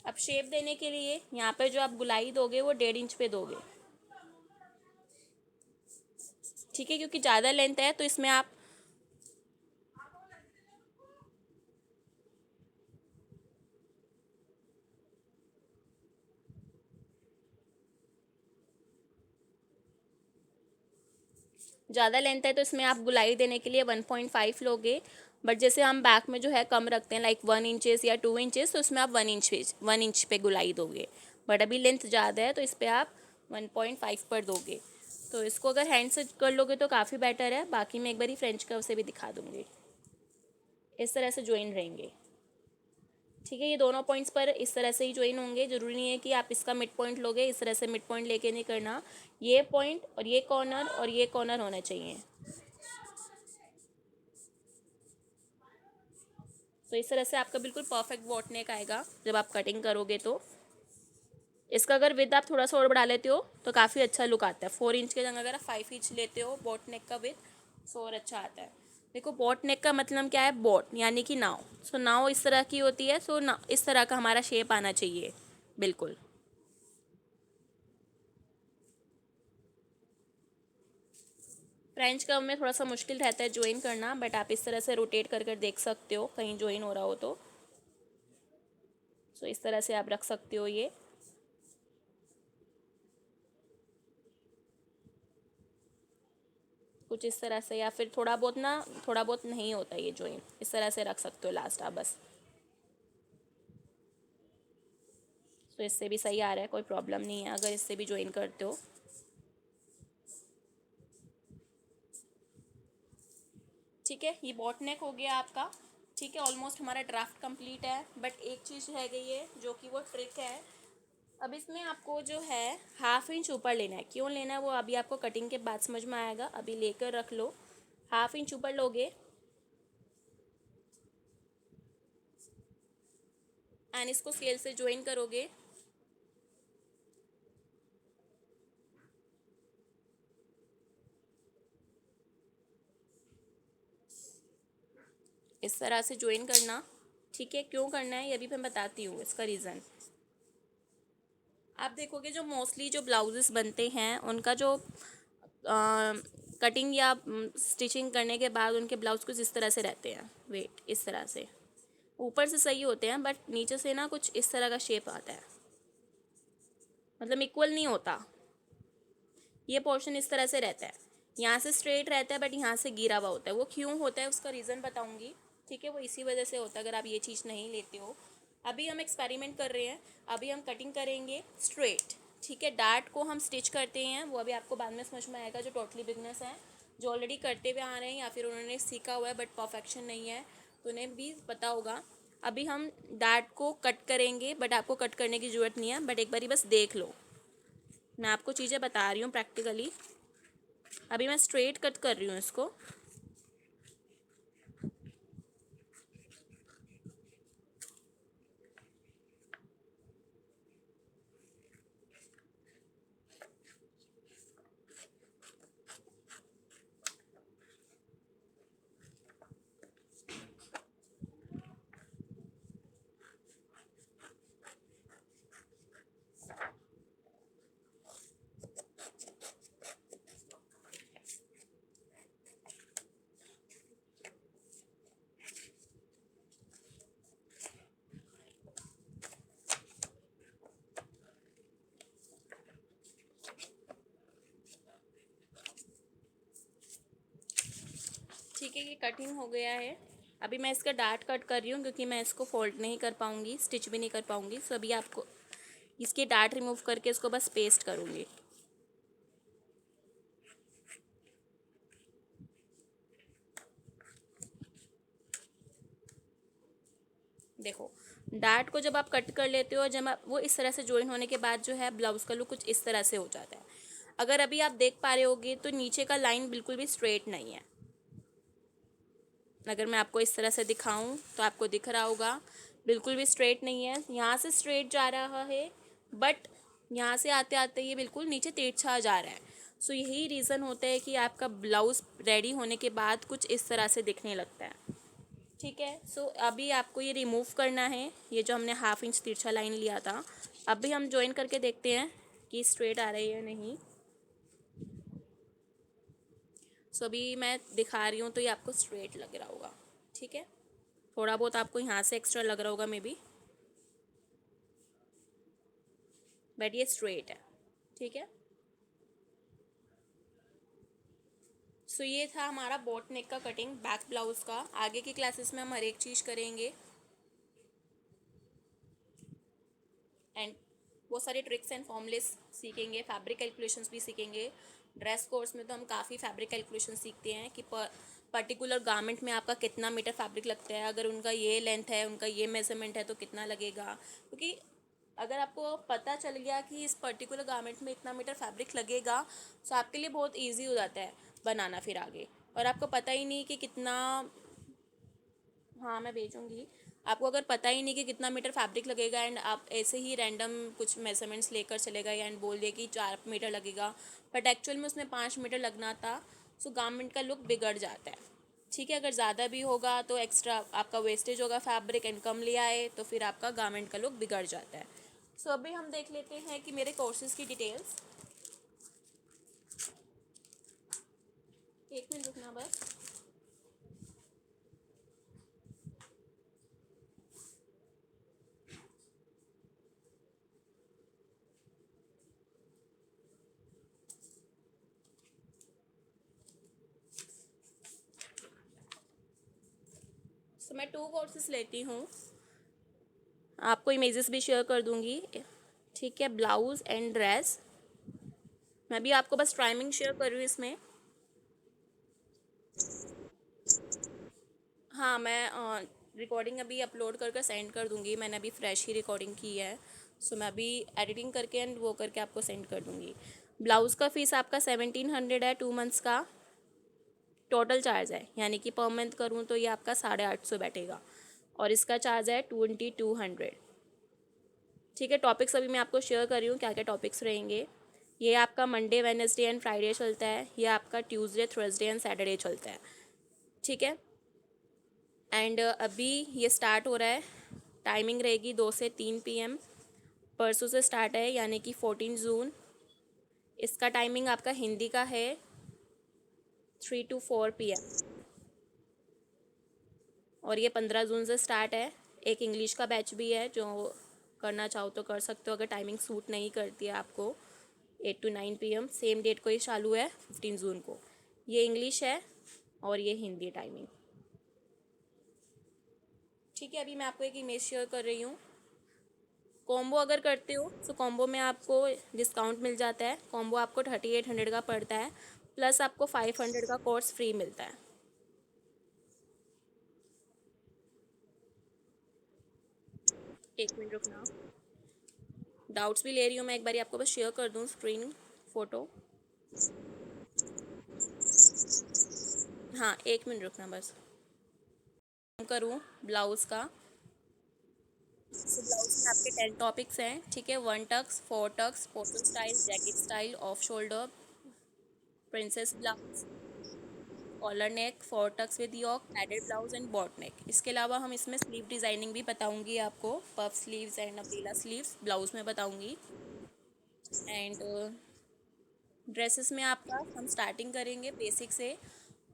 अब शेप देने के लिए यहाँ पे जो आप गुलाई दोगे वो 1.5 इंच पे दोगे। ठीक है, क्योंकि ज़्यादा लेंथ है तो इसमें आप ज़्यादा लेंथ है तो इसमें आप गुलाई देने के लिए 1.5 लोगे। बट जैसे हम बैक में जो है कम रखते हैं, लाइक 1 इंचेस या 2 इंचेस, तो उसमें आप 1 इंच पे गुलाई दोगे। बट अभी लेंथ ज़्यादा है तो इस पर आप 1.5 पर दोगे। तो इसको अगर हैंड से कर लोगे तो काफ़ी बेटर है। बाकी मैं एक बारी फ्रेंच कर्व से भी दिखा दूँगी। इस तरह से ज्वाइन रहेंगे। ठीक है, ये दोनों पॉइंट्स पर इस तरह से ही ज्वाइन होंगे। जरूरी नहीं है कि आप इसका मिड पॉइंट लोगे, इस तरह से मिड पॉइंट लेके नहीं करना। ये पॉइंट और ये कॉर्नर होने चाहिए। तो इस तरह से आपका बिल्कुल परफेक्ट बोट नेक आएगा जब आप कटिंग करोगे। तो इसका अगर विद आप थोड़ा सा और बढ़ा लेते हो तो काफ़ी अच्छा लुक आता है। 4 इंच के जगह अगर आप 5 इंच लेते हो बोट नेक का विद, सो और अच्छा आता है। देखो, बोट नेक का मतलब क्या है? बोट यानी कि नाव। सो नाव इस तरह की होती है। सो ना इस तरह का हमारा शेप आना चाहिए बिल्कुल। फ्रेंच कर्व में थोड़ा सा मुश्किल रहता है ज्वाइन करना, बट आप इस तरह से रोटेट कर कर देख सकते हो कहीं ज्वाइन हो रहा हो तो। सो इस तरह से आप रख सकते हो ये। कुछ इस तरह से, या फिर थोड़ा बहुत नहीं होता ये ज्वाइन, इस तरह से रख सकते हो लास्ट आप बस। तो इससे भी सही आ रहा है, कोई प्रॉब्लम नहीं है अगर इससे भी ज्वाइन करते हो। ठीक है, ये बॉट नेक हो गया आपका। ठीक है, ऑलमोस्ट हमारा ड्राफ्ट कंप्लीट है, बट एक चीज़ रह गई है जो कि वो ट्रिक है। अब इसमें आपको जो है 1/2 इंच ऊपर लेना है। क्यों लेना है वो अभी आपको कटिंग के बाद समझ में आएगा, अभी लेकर रख लो। 1/2 इंच ऊपर लोगे एंड इसको स्केल से ज्वाइन करोगे। इस तरह से ज्वाइन करना। ठीक है, क्यों करना है ये भी मैं बताती हूँ इसका रीज़न। आप देखोगे जो मोस्टली जो ब्लाउजेस बनते हैं उनका जो कटिंग या स्टिचिंग करने के बाद उनके ब्लाउज कुछ इस तरह से रहते हैं। वेट, इस तरह से ऊपर से सही होते हैं बट नीचे से ना कुछ इस तरह का शेप आता है, मतलब इक्वल नहीं होता। ये पोर्शन इस तरह से रहता है, यहाँ से स्ट्रेट रहता है बट यहाँ से गिरा हुआ होता है। वो क्यों होता है उसका रीज़न बताऊँगी। ठीक है, वो इसी वजह से होता है अगर आप ये चीज़ नहीं लेते हो। अभी हम एक्सपेरिमेंट कर रहे हैं, अभी हम कटिंग करेंगे स्ट्रेट। ठीक है, डार्ट को हम स्टिच करते हैं, वो अभी आपको बाद में समझ में आएगा। जो टोटली बिगनर्स हैं, जो ऑलरेडी करते हुए आ रहे हैं या फिर उन्होंने सीखा हुआ है बट परफेक्शन नहीं है, तो उन्हें भी पता होगा। अभी हम डार्ट को कट करेंगे, बट आपको कट करने की ज़रूरत नहीं है, बट एक बारी बस देख लो। मैं आपको चीज़ें बता रही हूँ प्रैक्टिकली। अभी मैं स्ट्रेट कट कर रही हूँ इसको। ठीक है, ये कटिंग हो गया है। अभी मैं इसका डार्ट कट कर रही हूँ क्योंकि मैं इसको फोल्ड नहीं कर पाऊँगी, स्टिच भी नहीं कर पाऊँगी। सो अभी आपको इसके डार्ट रिमूव करके इसको बस पेस्ट करूँगी। देखो, डार्ट को जब आप कट कर लेते हो, जब आप वो इस तरह से ज्वाइन होने के बाद जो है ब्लाउज़ का लुक कुछ इस तरह से हो जाता है। अगर अभी आप देख पा रहे होगे तो नीचे का लाइन बिल्कुल भी स्ट्रेट नहीं है। अगर मैं आपको इस तरह से दिखाऊं तो आपको दिख रहा होगा, बिल्कुल भी स्ट्रेट नहीं है। यहाँ से स्ट्रेट जा रहा है बट यहाँ से आते आते ये बिल्कुल नीचे तिरछा जा रहा है। सो यही रीज़न होता है कि आपका ब्लाउज़ रेडी होने के बाद कुछ इस तरह से दिखने लगता है। ठीक है, सो अभी आपको ये रिमूव करना है, ये जो हमने 1/2 इंच तिरछा लाइन लिया था। अभी हम ज्वाइन करके देखते हैं कि स्ट्रेट आ रही है या नहीं। सो अभी मैं दिखा रही हूँ तो ये आपको स्ट्रेट लग रहा होगा। ठीक है, थोड़ा बहुत आपको यहाँ से एक्स्ट्रा लग रहा होगा मे बी, बट ये स्ट्रेट है। ठीक है, सो ये था हमारा बोट नेक का कटिंग बैक ब्लाउज का। आगे की क्लासेस में हम हर एक चीज़ करेंगे एंड बहुत सारे ट्रिक्स एंड फॉर्मूलेस सीखेंगे, फैब्रिक कैलकुलेशंस भी सीखेंगे। ड्रेस कोर्स में तो हम काफ़ी फैब्रिक कैलकुलेशन सीखते हैं कि पर्टिकुलर गारमेंट में आपका कितना मीटर फैब्रिक लगता है, अगर उनका ये लेंथ है, उनका ये मेजरमेंट है तो कितना लगेगा, क्योंकि अगर आपको पता चल गया कि इस पर्टिकुलर गारमेंट में इतना मीटर फैब्रिक लगेगा तो आपके लिए बहुत इजी हो जाता है बनाना फिर आगे। और आपको पता ही नहीं कि कितना, हाँ मैं भेजूंगी आपको, अगर पता ही नहीं कि कितना मीटर फैब्रिक लगेगा एंड आप ऐसे ही रैंडम कुछ मेजरमेंट्स लेकर चले गए एंड बोल दिए कि 4 मीटर लगेगा, बट एक्चुअल में उसमें 5 मीटर लगना था, सो गारमेंट का लुक बिगड़ जाता है। ठीक है, अगर ज़्यादा भी होगा तो एक्स्ट्रा आपका वेस्टेज होगा फैब्रिक एंड कम ले आए तो फिर आपका गारमेंट का लुक बिगड़ जाता है। सो अभी हम देख लेते हैं कि मेरे कोर्सेज़ की डिटेल्स। एक मिनट रुकना बस। सो मैं 2 कोर्सेज लेती हूँ, आपको इमेजेस भी शेयर कर दूँगी। ठीक है, ब्लाउज़ एंड ड्रेस। मैं भी आपको बस टाइमिंग शेयर कर रही हूँ इसमें। हाँ मैं रिकॉर्डिंग अभी अपलोड कर सेंड कर दूँगी, मैंने अभी फ्रेश ही रिकॉर्डिंग की है, सो मैं अभी एडिटिंग करके एंड वो करके आपको सेंड कर दूँगी। ब्लाउज़ का फ़ीस आपका 1700 है 2 मंथ्स का टोटल चार्ज है, यानी कि पर मंथ करूँ तो ये आपका 850 बैठेगा, और इसका चार्ज है 2200। ठीक है, टॉपिक्स अभी मैं आपको शेयर कर रही हूँ क्या क्या टॉपिक्स रहेंगे। ये आपका मंडे वेडनेसडे एंड फ्राइडे चलता है, ये आपका ट्यूसडे थर्सडे एंड सैटरडे चलता है। ठीक है, एंड अभी ये स्टार्ट हो रहा है, टाइमिंग रहेगी 2 से 3 PM। परसों से स्टार्ट है यानी कि 14 जून। इसका टाइमिंग आपका हिंदी का है 3 to 4 PM, और ये 15 जून से स्टार्ट है। एक इंग्लिश का बैच भी है, जो करना चाहो तो कर सकते हो अगर टाइमिंग सूट नहीं करती है आपको। 8 to 9 PM सेम डेट को ये चालू है 15 जून को। ये इंग्लिश है और ये हिंदी टाइमिंग। ठीक है, अभी मैं आपको एक इमेज शेयर कर रही हूँ। कॉम्बो अगर करते हो तो कॉम्बो में आपको डिस्काउंट मिल जाता है, कॉम्बो आपको 3800 का पड़ता है, प्लस आपको 500 का कोर्स फ्री मिलता है। एक मिनट रुकना, डाउट्स भी ले रही हूँ मैं, एक बार आपको बस शेयर कर दूँ स्क्रीन फोटो। हाँ एक मिनट रुकना बस, करूँ ब्लाउज़ का। तो ब्लाउज में आपके 10 टॉपिक्स हैं। ठीक है, 1 टक्स, 4 टक्स, पोटल style, jacket style, off shoulder, princess blouse, collar neck, 4 tucks with yoke, padded blouse and boat neck. इसके अलावा हम इसमें स्लीव डिज़ाइनिंग भी बताऊंगी आपको, puff sleeves and umbrella sleeves blouse में बताऊंगी। एंड ड्रेसेस में आपका हम स्टार्टिंग करेंगे बेसिक से,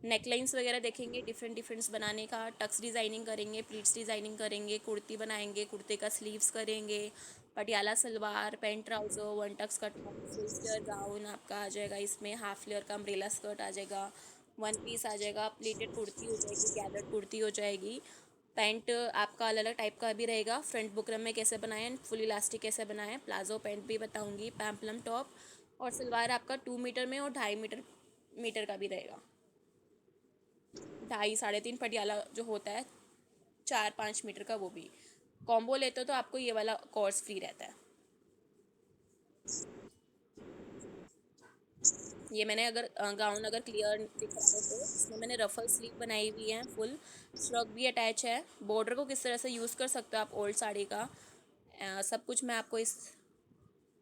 नेकलाइंस वगैरह देखेंगे, डिफरेंट डिफरेंट्स बनाने का, टक्स डिज़ाइनिंग करेंगे, प्लीट्स डिज़ाइनिंग करेंगे, कुर्ती बनाएंगे, कुर्ते का स्लीव्स करेंगे, Patiala salwar, pant trouser, 1 tucks का टॉप, फुल फ्लेयर गाउन आपका आ जाएगा, इसमें हाफ फ्लेयर का अम्ब्रेला स्कर्ट आ जाएगा, 1 पीस आ जाएगा, प्लीटेड कुर्ती हो जाएगी, गैदर्ड कुर्ती हो जाएगी। पैंट आपका अलग अलग टाइप का भी रहेगा, फ्रंट बुकरम में कैसे बनाएं, फुल इलास्टिक कैसे बनाएं, प्लाजो पैंट भी बताऊंगी, पैम्पलम टॉप, और सलवार आपका 2 मीटर में और 2.5 मीटर मीटर का भी रहेगा। 2.5 3.5 पटियाला जो होता है 4-5 मीटर का, वो भी कॉम्बो लेते हो तो आपको ये वाला कोर्स फ्री रहता है। ये मैंने अगर गाउन अगर क्लियर दिख रहा हो तो इसमें मैंने रफल स्लीव बनाई हुई है, फुल श्रग भी अटैच है, बॉर्डर को किस तरह से यूज़ कर सकते हो आप ओल्ड साड़ी का, सब कुछ मैं आपको इस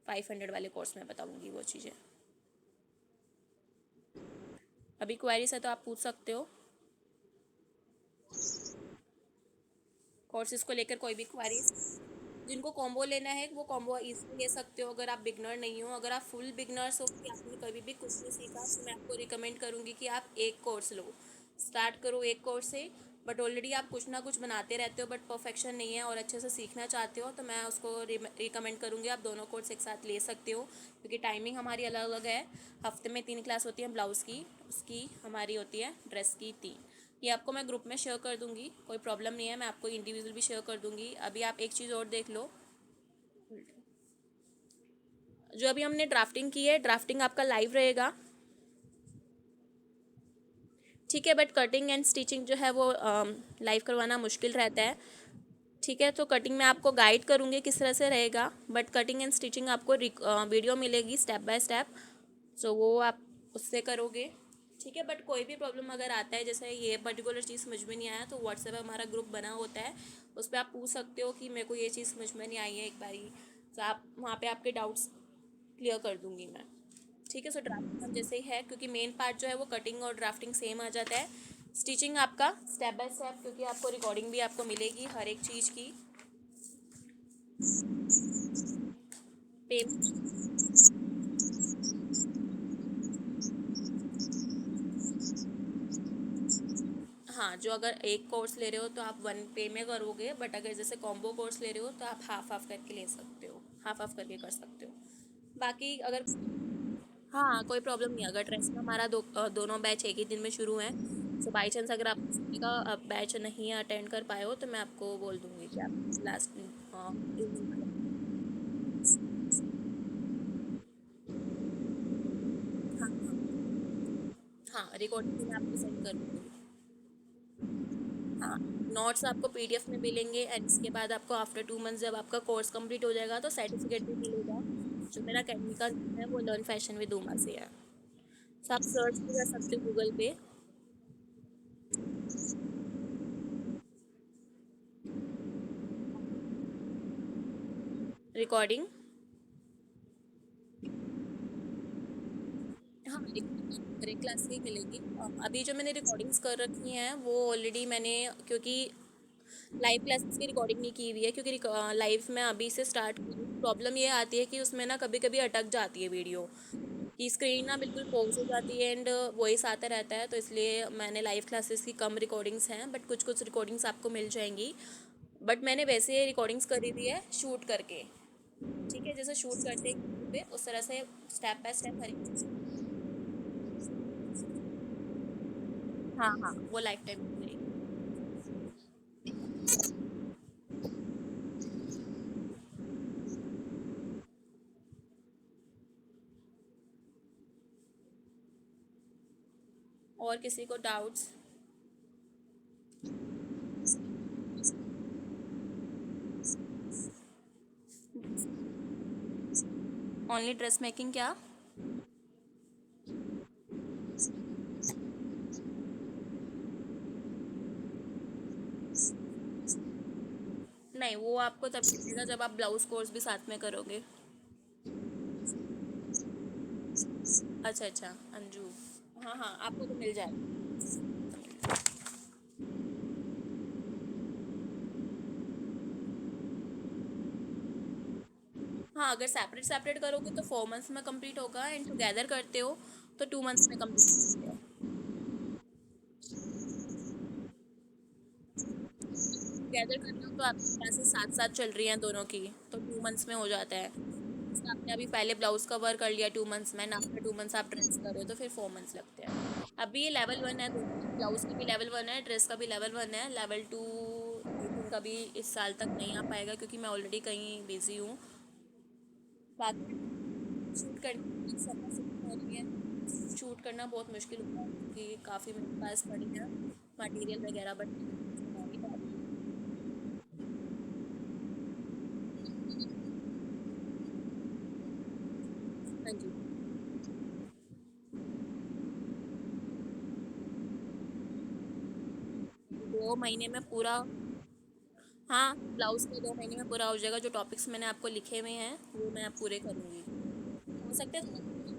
500 वाले कोर्स में बताऊंगी वो चीज़ें। अभी क्वेरीज है तो आप पूछ सकते हो, कोर्सेज को लेकर कोई भी क्वेरीज। जिनको कॉम्बो लेना है वो कॉम्बो इजीली ले सकते हो, अगर आप बिगनर नहीं हो, अगर आप फुल बिगनर्स हो कि आपने कभी भी कुछ नहीं सीखा तो मैं आपको रिकमेंड करूँगी कि आप एक कोर्स लो, स्टार्ट करो एक कोर्स से। बट ऑलरेडी आप कुछ ना कुछ बनाते रहते हो बट परफेक्शन नहीं है और अच्छे से सीखना चाहते हो तो मैं उसको रिकमेंड करूँगी आप दोनों कोर्स एक साथ ले सकते हो, क्योंकि टाइमिंग हमारी अलग अलग है। हफ्ते में 3 क्लास होती है ब्लाउज़ की, उसकी हमारी होती है ड्रेस की 3। ये आपको मैं ग्रुप में शेयर कर दूंगी, कोई प्रॉब्लम नहीं है, मैं आपको इंडिविजुअल भी शेयर कर दूंगी। अभी आप एक चीज़ और देख लो, जो अभी हमने ड्राफ्टिंग की है, ड्राफ्टिंग आपका लाइव रहेगा ठीक है, बट कटिंग एंड स्टिचिंग जो है वो लाइव करवाना मुश्किल रहता है। ठीक है, तो कटिंग में आपको गाइड करूँगी किस तरह से रहेगा, बट कटिंग एंड स्टिचिंग आपको वीडियो मिलेगी स्टेप बाय स्टेप, सो वो आप उससे करोगे। ठीक है, बट कोई भी प्रॉब्लम अगर आता है, जैसे ये पर्टिकुलर चीज़ समझ में नहीं आया, तो व्हाट्सएप पे हमारा ग्रुप बना होता है, उस पर आप पूछ सकते हो कि मेरे को ये चीज़ समझ में नहीं आई है एक बारी, तो आप वहाँ पे आपके डाउट्स क्लियर कर दूँगी मैं। ठीक है, सो ड्राफ्टिंग हम जैसे ही है, क्योंकि मेन पार्ट जो है वो कटिंग और ड्राफ्टिंग सेम आ जाता है। स्टिचिंग आपका स्टेप बाय स्टेप, क्योंकि आपको रिकॉर्डिंग भी आपको मिलेगी हर एक चीज़ की। पे हाँ, जो अगर एक कोर्स ले रहे हो तो आप वन पे में करोगे, बट अगर जैसे कॉम्बो कोर्स ले रहे हो तो आप हाफ हाफ करके ले सकते हो, हाफ हाफ करके कर सकते हो। बाकी अगर हाँ, कोई प्रॉब्लम नहीं है। अगर ड्रेस का हमारा दोनों बैच एक ही दिन में शुरू हैं, सो बाई चांस अगर आप किसी का बैच नहीं अटेंड कर पाए हो तो मैं आपको बोल दूंगी कि आप लास्ट इवनिंग में। हाँ हाँ हाँ, रिकॉर्डिंग भी मैं आपको सेंड कर दूंगी। हाँ, नोट्स आपको पीडीएफ में मिलेंगे, एंड इसके बाद आपको आफ्टर 2 मंथ्स जब आपका कोर्स कंप्लीट हो जाएगा तो सर्टिफिकेट भी मिलेगा। जो मेरा अकेडमी का नाम है वो लर्न फैशन विद उमा से है, तो आप सर्च भी कर सकते हो गूगल पे। रिकॉर्डिंग, हाँ, रिकॉर्डिंग हर एक क्लास से ही मिलेगी। अभी जो मैंने रिकॉर्डिंग्स कर रखी हैं वो ऑलरेडी मैंने, क्योंकि लाइव क्लासेस की रिकॉर्डिंग नहीं की हुई है, क्योंकि लाइव में अभी से स्टार्ट की हूँ। प्रॉब्लम ये आती है कि उसमें ना कभी कभी अटक जाती है वीडियो, कि स्क्रीन ना बिल्कुल पॉज हो जाती है एंड वॉइस आता रहता है, तो इसलिए मैंने लाइव क्लासेस की कम रिकॉर्डिंग्स हैं, बट कुछ कुछ रिकॉर्डिंग्स आपको मिल जाएंगी। बट मैंने वैसे रिकॉर्डिंग्स करी हुई है शूट करके। ठीक है, जैसे शूट करते हैं YouTube पे उस तरह से स्टेप बाय स्टेप हर एक चीज़। हाँ हाँ, वो लाइफ टाइम मिलेगी। और किसी को डाउट्स? ओनली ड्रेस मेकिंग क्या? नहीं, वो आपको तब मिलेगा जब आप ब्लाउज कोर्स भी साथ में करोगे। अच्छा अच्छा, अंजू, हाँ हाँ, आपको तो मिल जाएगा। हाँ, अगर सेपरेट सेपरेट करोगे तो 4 मंथ्स में कंप्लीट होगा, एंड टुगेदर करते हो तो 2 मंथ्स में कंप्लीट होते हैं। टुगेदर करते हो तो आपकी क्लासेस साथ साथ चल रही हैं दोनों की, तो 2 मंथ्स में हो जाता है। जैसे आपने अभी पहले ब्लाउज कवर कर लिया 2 मंथ्स में, आफ्टर 2 मंथ्स आप ड्रेस कर रहे हो तो फिर 4 मंथ्स लगते हैं। अभी ये लेवल 1 है दोनों का, ब्लाउज का भी लेवल 1 है, ड्रेस का भी लेवल 1 है। लेवल 2 आई थिंक अभी इस साल तक नहीं आ पाएगा, क्योंकि मैं ऑलरेडी कहीं बिजी हूँ। बाकी शूट करने की समय से हो रही है, शूट करना बहुत मुश्किल होता है, क्योंकि काफ़ी मेरे पास पड़ी है मटेरियल वगैरह, बट बना नहीं पा रही हूँ। हाँ जी, 2 महीने में पूरा। हाँ, ब्लाउज का 2 महीने में पूरा हो जाएगा। जो टॉपिक्स मैंने आपको लिखे हुए हैं वो मैं पूरे करूँगी। हो सकता है थोड़ा 4 बजे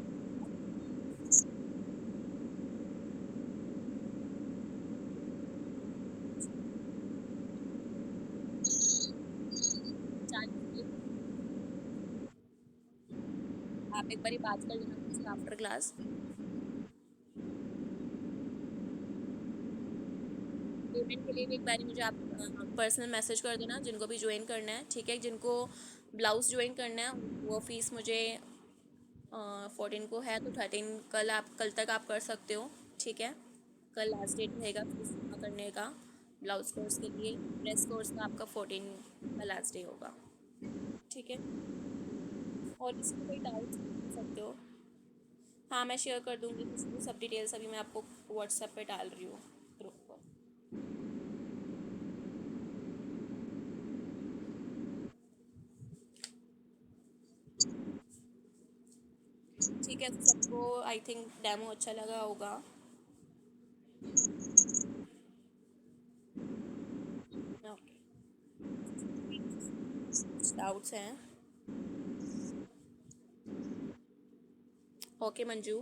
आप एक बारी बात कर लेना मुझसे आफ्टर क्लास। पेमेंट के लिए भी एक बारी मुझे आप पर्सनल मैसेज कर देना, जिनको भी ज्वाइन करना है। ठीक है, जिनको ब्लाउज ज्वाइन करना है वो फीस मुझे 14 को है, तो 13 कल तक आप कर सकते हो। ठीक है, कल लास्ट डेट रहेगा फीस जमा करने का ब्लाउज कोर्स के लिए। ड्रेस कोर्स का आपका 14 का लास्ट डे होगा। ठीक है, और किसी को कोई डाउट्स पूछ सकते हो। हाँ मैं शेयर कर दूंगी, सब डिटेल्स अभी मैं आपको व्हाट्सएप पे डाल रही हूँ ग्रुप पर। ठीक है, तो सबको आई थिंक डेमो अच्छा लगा होगा। ओके, डाउट्स हैं? ओके मंजू,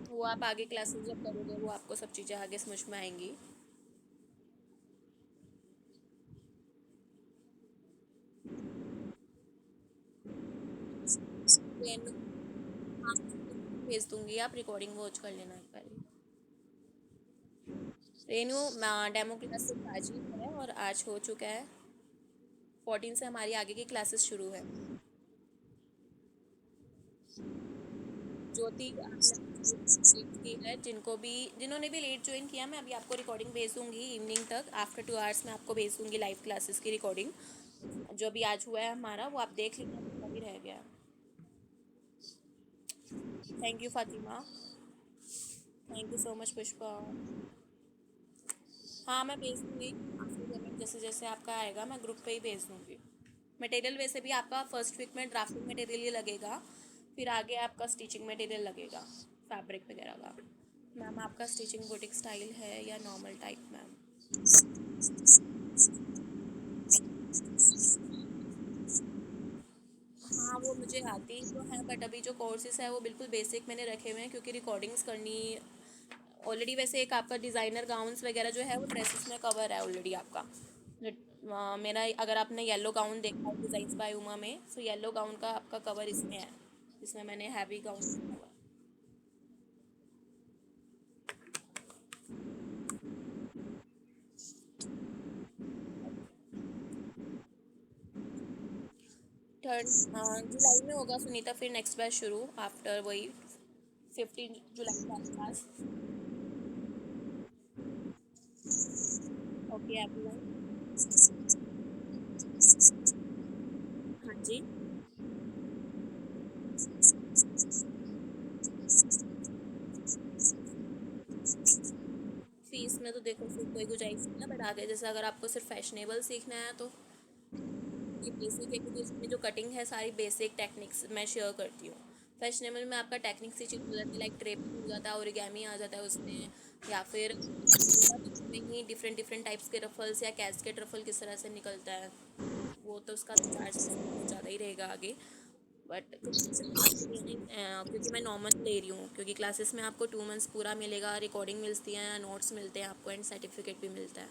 वो आप आगे क्लासेस जब करोगे वो आपको सब चीज़ें आगे समझ में आएंगी। रेनू, हाँ भेज दूंगी, आप रिकॉर्डिंग वॉच कर लेना एक बार। रेनू, डेमो क्लास आज ही है और आज हो चुका है। 14 से हमारी आगे की क्लासेस शुरू है। ज्योति, आपने लेट की है, जिन्होंने भी लेट ज्वाइन किया, मैं अभी आपको रिकॉर्डिंग भेज दूंगी इवनिंग तक, आफ्टर 2 आवर्स मैं आपको भेज दूंगी लाइव क्लासेस की रिकॉर्डिंग। जो भी आज हुआ है हमारा वो आप देख लीजिए, जितना भी रह गया। Thank you Fatima, thank you so much Pushpa. हाँ मैं भेज दूंगी, आपको पेमेंट जैसे जैसे आपका आएगा मैं ग्रुप पे ही भेज दूंगी। मटेरियल वैसे भी आपका फर्स्ट वीक में ड्राफ्टिंग मटेरियल ही लगेगा, फिर आगे आपका स्टिचिंग मटेरियल लगेगा, फैब्रिक वगैरह का। मैम आपका स्टिचिंग बुटीक स्टाइल है या नॉर्मल टाइप मैम? हाँ वो मुझे आती तो है, बट अभी जो कोर्सेज है वो बिल्कुल बेसिक मैंने रखे हुए हैं, क्योंकि रिकॉर्डिंग्स करनी ऑलरेडी। वैसे एक आपका डिज़ाइनर गाउन्स वगैरह जो है वो ड्रेसेस में कवर है ऑलरेडी आपका। मेरा अगर आपने येलो गाउन देखा है डिज़ाइंस बाय उमा में, तो येलो गाउन का आपका कवर इसमें है, इसमें मैंने हैवी गाउन। थर्ड जुलाई में होगा सुनीता, फिर नेक्स्ट बैच शुरू आफ्टर वही 15 जुलाई के आसपास। Okay everyone. हाँ जी, फीस में तो देखो फिर कोई गुंजाइश नहीं है, बट आगे जैसे अगर आपको सिर्फ फैशनेबल सीखना है तो ये बेसिक है, क्योंकि इसमें जो कटिंग है सारी बेसिक टेक्निक्स मैं शेयर करती हूँ। फैशनेबल में आपका टेक्निक से चीज़ हो जाती है, लाइक ड्रेपिंग हो जाता है, ओरिगेमी आ जाता है उसमें, या फिर में ही डिफरेंट डिफरेंट टाइप्स के रफल्स या कैस्केट रफल किस तरह से निकलता है, वो तो उसका चार्ज ज़्यादा ही रहेगा आगे। बट क्योंकि मैं नॉर्मल ले रही हूँ, क्योंकि क्लासेस में आपको 2 मंथ्स पूरा मिलेगा, रिकॉर्डिंग मिलती है, नोट्स मिलते हैं आपको, एंड सर्टिफिकेट भी मिलता है।